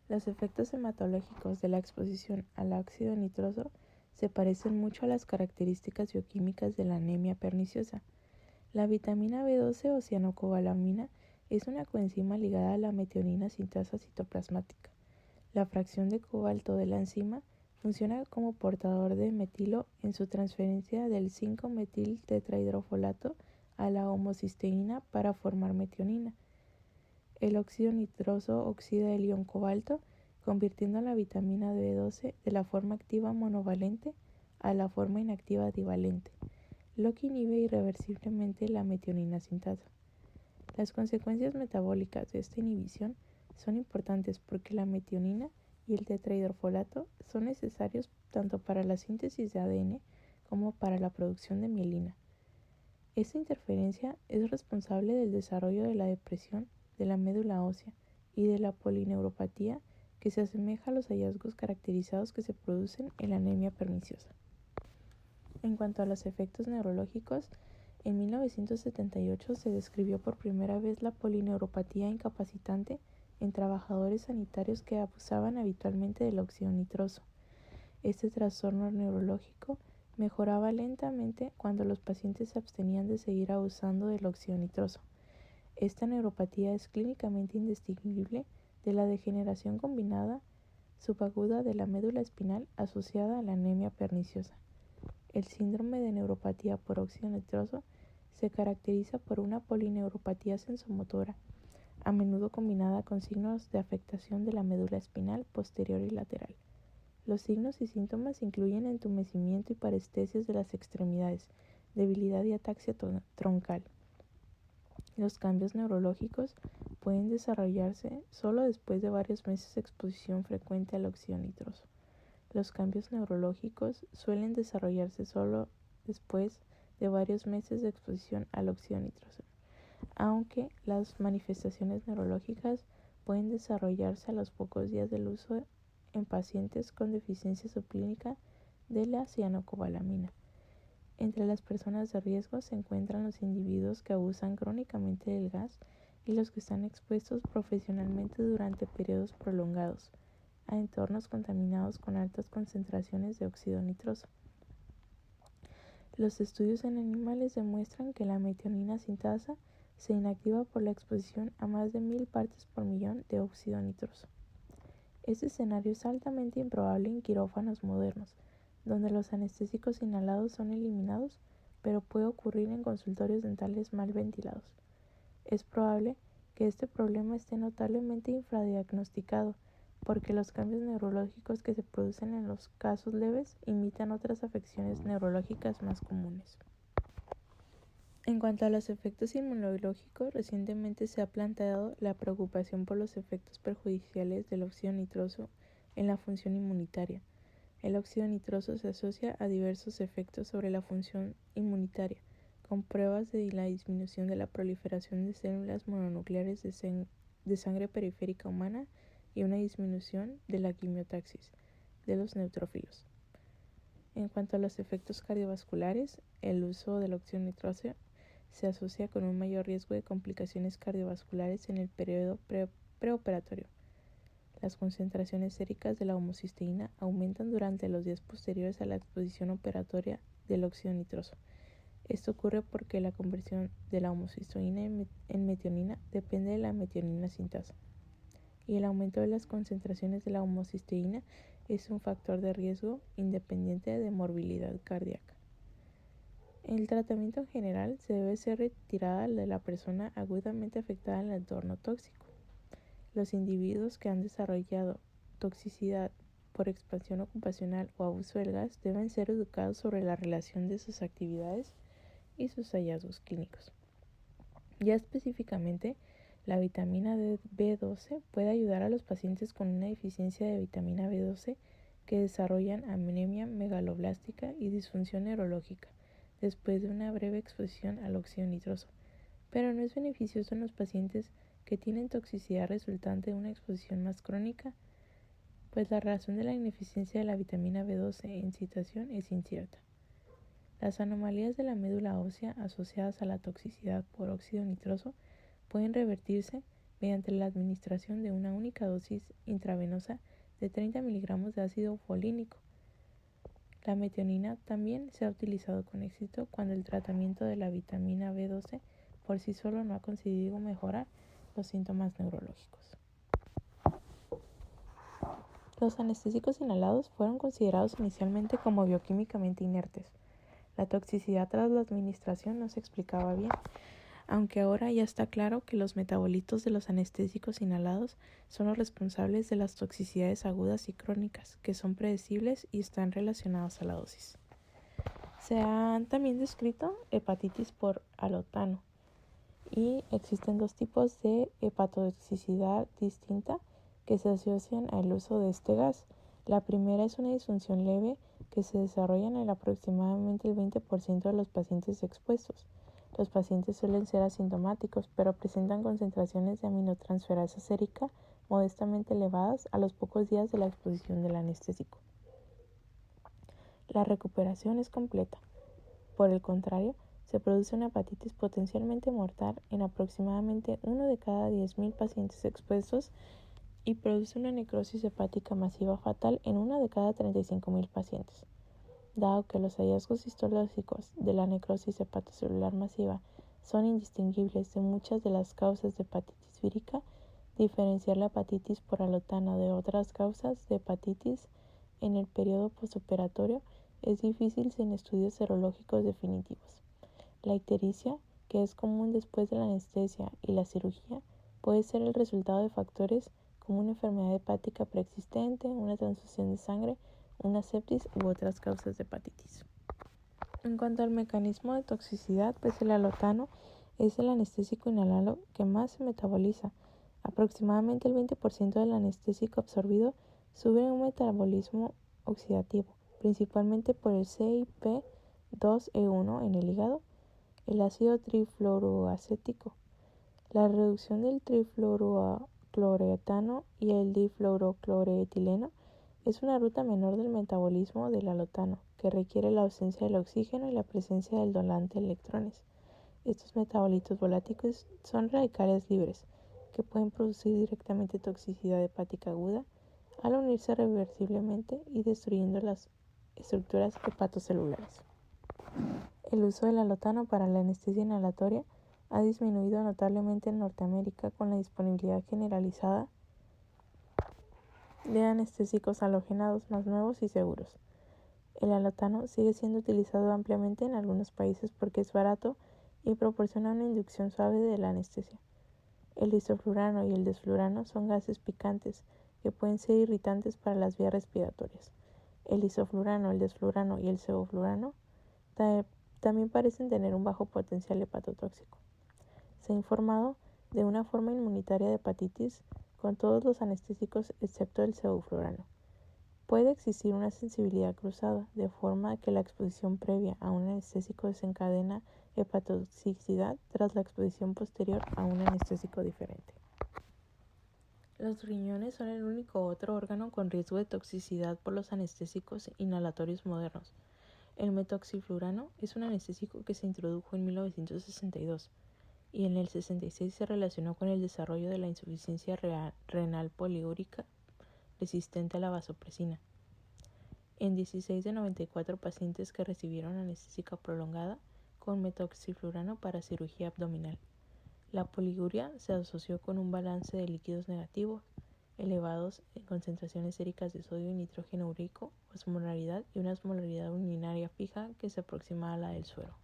Los efectos hematológicos de la exposición al óxido nitroso se parecen mucho a las características bioquímicas de la anemia perniciosa. La vitamina B12 o cianocobalamina es una coenzima ligada a la metionina sintasa citoplasmática. La fracción de cobalto de la enzima funciona como portador de metilo en su transferencia del 5-metil-tetrahidrofolato a la homocisteína para formar metionina. El óxido nitroso oxida el ion cobalto, convirtiendo a la vitamina B12 de la forma activa monovalente a la forma inactiva divalente, lo que inhibe irreversiblemente la metionina sintasa. Las consecuencias metabólicas de esta inhibición son importantes porque la metionina y el tetrahidrofolato son necesarios tanto para la síntesis de ADN como para la producción de mielina. Esta interferencia es responsable del desarrollo de la depresión de la médula ósea y de la polineuropatía, que se asemeja a los hallazgos caracterizados que se producen en la anemia perniciosa. En cuanto a los efectos neurológicos, En 1978 se describió por primera vez la polineuropatía incapacitante en trabajadores sanitarios que abusaban habitualmente del óxido nitroso. Este trastorno neurológico mejoraba lentamente cuando los pacientes se abstenían de seguir abusando del óxido nitroso. Esta neuropatía es clínicamente indistinguible de la degeneración combinada subaguda de la médula espinal asociada a la anemia perniciosa. El síndrome de neuropatía por óxido nitroso se caracteriza por una polineuropatía sensomotora, a menudo combinada con signos de afectación de la médula espinal posterior y lateral. Los signos y síntomas incluyen entumecimiento y parestesias de las extremidades, debilidad y ataxia troncal. Los cambios neurológicos pueden desarrollarse solo después de varios meses de exposición frecuente al óxido nitroso. Los cambios neurológicos suelen desarrollarse solo después de varios meses de exposición al óxido nitroso, aunque las manifestaciones neurológicas pueden desarrollarse a los pocos días del uso en pacientes con deficiencia subclínica de la cianocobalamina. Entre las personas de riesgo se encuentran los individuos que abusan crónicamente del gas y los que están expuestos profesionalmente durante periodos prolongados a entornos contaminados con altas concentraciones de óxido nitroso. Los estudios en animales demuestran que la metionina sintasa se inactiva por la exposición a más de 1000 partes por millón de óxido nitroso. Este escenario es altamente improbable en quirófanos modernos, donde los anestésicos inhalados son eliminados, pero puede ocurrir en consultorios dentales mal ventilados. Es probable que este problema esté notablemente infradiagnosticado, porque los cambios neurológicos que se producen en los casos leves imitan otras afecciones neurológicas más comunes. En cuanto a los efectos inmunológicos, recientemente se ha planteado la preocupación por los efectos perjudiciales del óxido nitroso en la función inmunitaria. El óxido nitroso se asocia a diversos efectos sobre la función inmunitaria, con pruebas de la disminución de la proliferación de células mononucleares de sangre periférica humana y una disminución de la quimiotaxis de los neutrófilos. En cuanto a los efectos cardiovasculares, el uso del óxido nitroso se asocia con un mayor riesgo de complicaciones cardiovasculares en el periodo preoperatorio. Las concentraciones séricas de la homocisteína aumentan durante los días posteriores a la exposición operatoria del óxido nitroso. Esto ocurre porque la conversión de la homocisteína en metionina depende de la metionina sintasa, y el aumento de las concentraciones de la homocisteína es un factor de riesgo independiente de morbilidad cardíaca. El tratamiento en general se debe ser retirada de la persona agudamente afectada en el entorno tóxico. Los individuos que han desarrollado toxicidad por expansión ocupacional o abuso del gas deben ser educados sobre la relación de sus actividades y sus hallazgos clínicos. Ya específicamente, la vitamina B12 puede ayudar a los pacientes con una deficiencia de vitamina B12 que desarrollan anemia megaloblástica y disfunción neurológica después de una breve exposición al óxido nitroso, pero no es beneficioso en los pacientes que tienen toxicidad resultante de una exposición más crónica, pues la razón de la ineficiencia de la vitamina B12 en situación es incierta. Las anomalías de la médula ósea asociadas a la toxicidad por óxido nitroso pueden revertirse mediante la administración de una única dosis intravenosa de 30 miligramos de ácido folínico. La metionina también se ha utilizado con éxito cuando el tratamiento de la vitamina B12 por sí solo no ha conseguido mejorar los síntomas neurológicos. Los anestésicos inhalados fueron considerados inicialmente como bioquímicamente inertes. La toxicidad tras la administración no se explicaba bien, aunque ahora ya está claro que los metabolitos de los anestésicos inhalados son los responsables de las toxicidades agudas y crónicas, que son predecibles y están relacionados a la dosis. Se han también descrito hepatitis por halotano, y existen dos tipos de hepatotoxicidad distinta que se asocian al uso de este gas. La primera es una disfunción leve que se desarrolla en aproximadamente el 20% de los pacientes expuestos. Los pacientes suelen ser asintomáticos, pero presentan concentraciones de aminotransferasa sérica modestamente elevadas a los pocos días de la exposición del anestésico. La recuperación es completa. Por el contrario, se produce una hepatitis potencialmente mortal en aproximadamente 1 de cada 10.000 pacientes expuestos y produce una necrosis hepática masiva fatal en 1 de cada 35.000 pacientes. Dado que los hallazgos histológicos de la necrosis hepatocelular masiva son indistinguibles de muchas de las causas de hepatitis vírica, diferenciar la hepatitis por alotano de otras causas de hepatitis en el periodo postoperatorio es difícil sin estudios serológicos definitivos. La ictericia, que es común después de la anestesia y la cirugía, puede ser el resultado de factores como una enfermedad hepática preexistente, una transfusión de sangre, una sepsis u otras causas de hepatitis. En cuanto al mecanismo de toxicidad, pues el alotano es el anestésico inhalado que más se metaboliza. Aproximadamente el 20% del anestésico absorbido sube un metabolismo oxidativo, principalmente por el CYP2E1 en el hígado, el ácido trifluoroacético, la reducción del trifluorocloretano y el difluorocloretileno es una ruta menor del metabolismo del alotano, que requiere la ausencia del oxígeno y la presencia del donante de electrones. Estos metabolitos volátiles son radicales libres, que pueden producir directamente toxicidad hepática aguda al unirse reversiblemente y destruyendo las estructuras hepatocelulares. El uso del alotano para la anestesia inhalatoria ha disminuido notablemente en Norteamérica con la disponibilidad generalizada de anestésicos halogenados más nuevos y seguros. El alotano sigue siendo utilizado ampliamente en algunos países porque es barato y proporciona una inducción suave de la anestesia. El isoflurano y el desflurano son gases picantes que pueden ser irritantes para las vías respiratorias. El isoflurano, el desflurano y el sevoflurano también parecen tener un bajo potencial hepatotóxico. Se ha informado de una forma inmunitaria de hepatitis con todos los anestésicos excepto el sevoflurano. Puede existir una sensibilidad cruzada, de forma que la exposición previa a un anestésico desencadena hepatotoxicidad tras la exposición posterior a un anestésico diferente. Los riñones son el único otro órgano con riesgo de toxicidad por los anestésicos inhalatorios modernos. El metoxiflurano es un anestésico que se introdujo en 1962 y en el 66 se relacionó con el desarrollo de la insuficiencia renal poliúrica resistente a la vasopresina. En 16 de 94 pacientes que recibieron anestésica prolongada con metoxiflurano para cirugía abdominal. La poliuria se asoció con un balance de líquidos negativos, elevados en concentraciones séricas de sodio y nitrógeno úrico, osmolaridad y una osmolaridad urinaria fija que se aproxima a la del suero.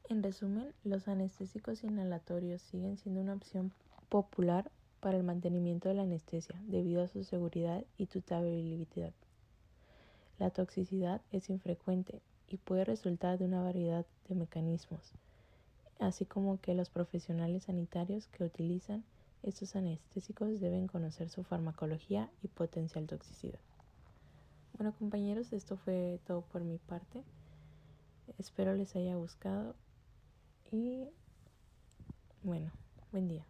En resumen, los anestésicos inhalatorios siguen siendo una opción popular para el mantenimiento de la anestesia debido a su seguridad y tutabilidad. La toxicidad es infrecuente y puede resultar de una variedad de mecanismos, así como que los profesionales sanitarios que utilizan estos anestésicos deben conocer su farmacología y potencial toxicidad. Bueno, compañeros, esto fue todo por mi parte. Espero les haya gustado y bueno, buen día.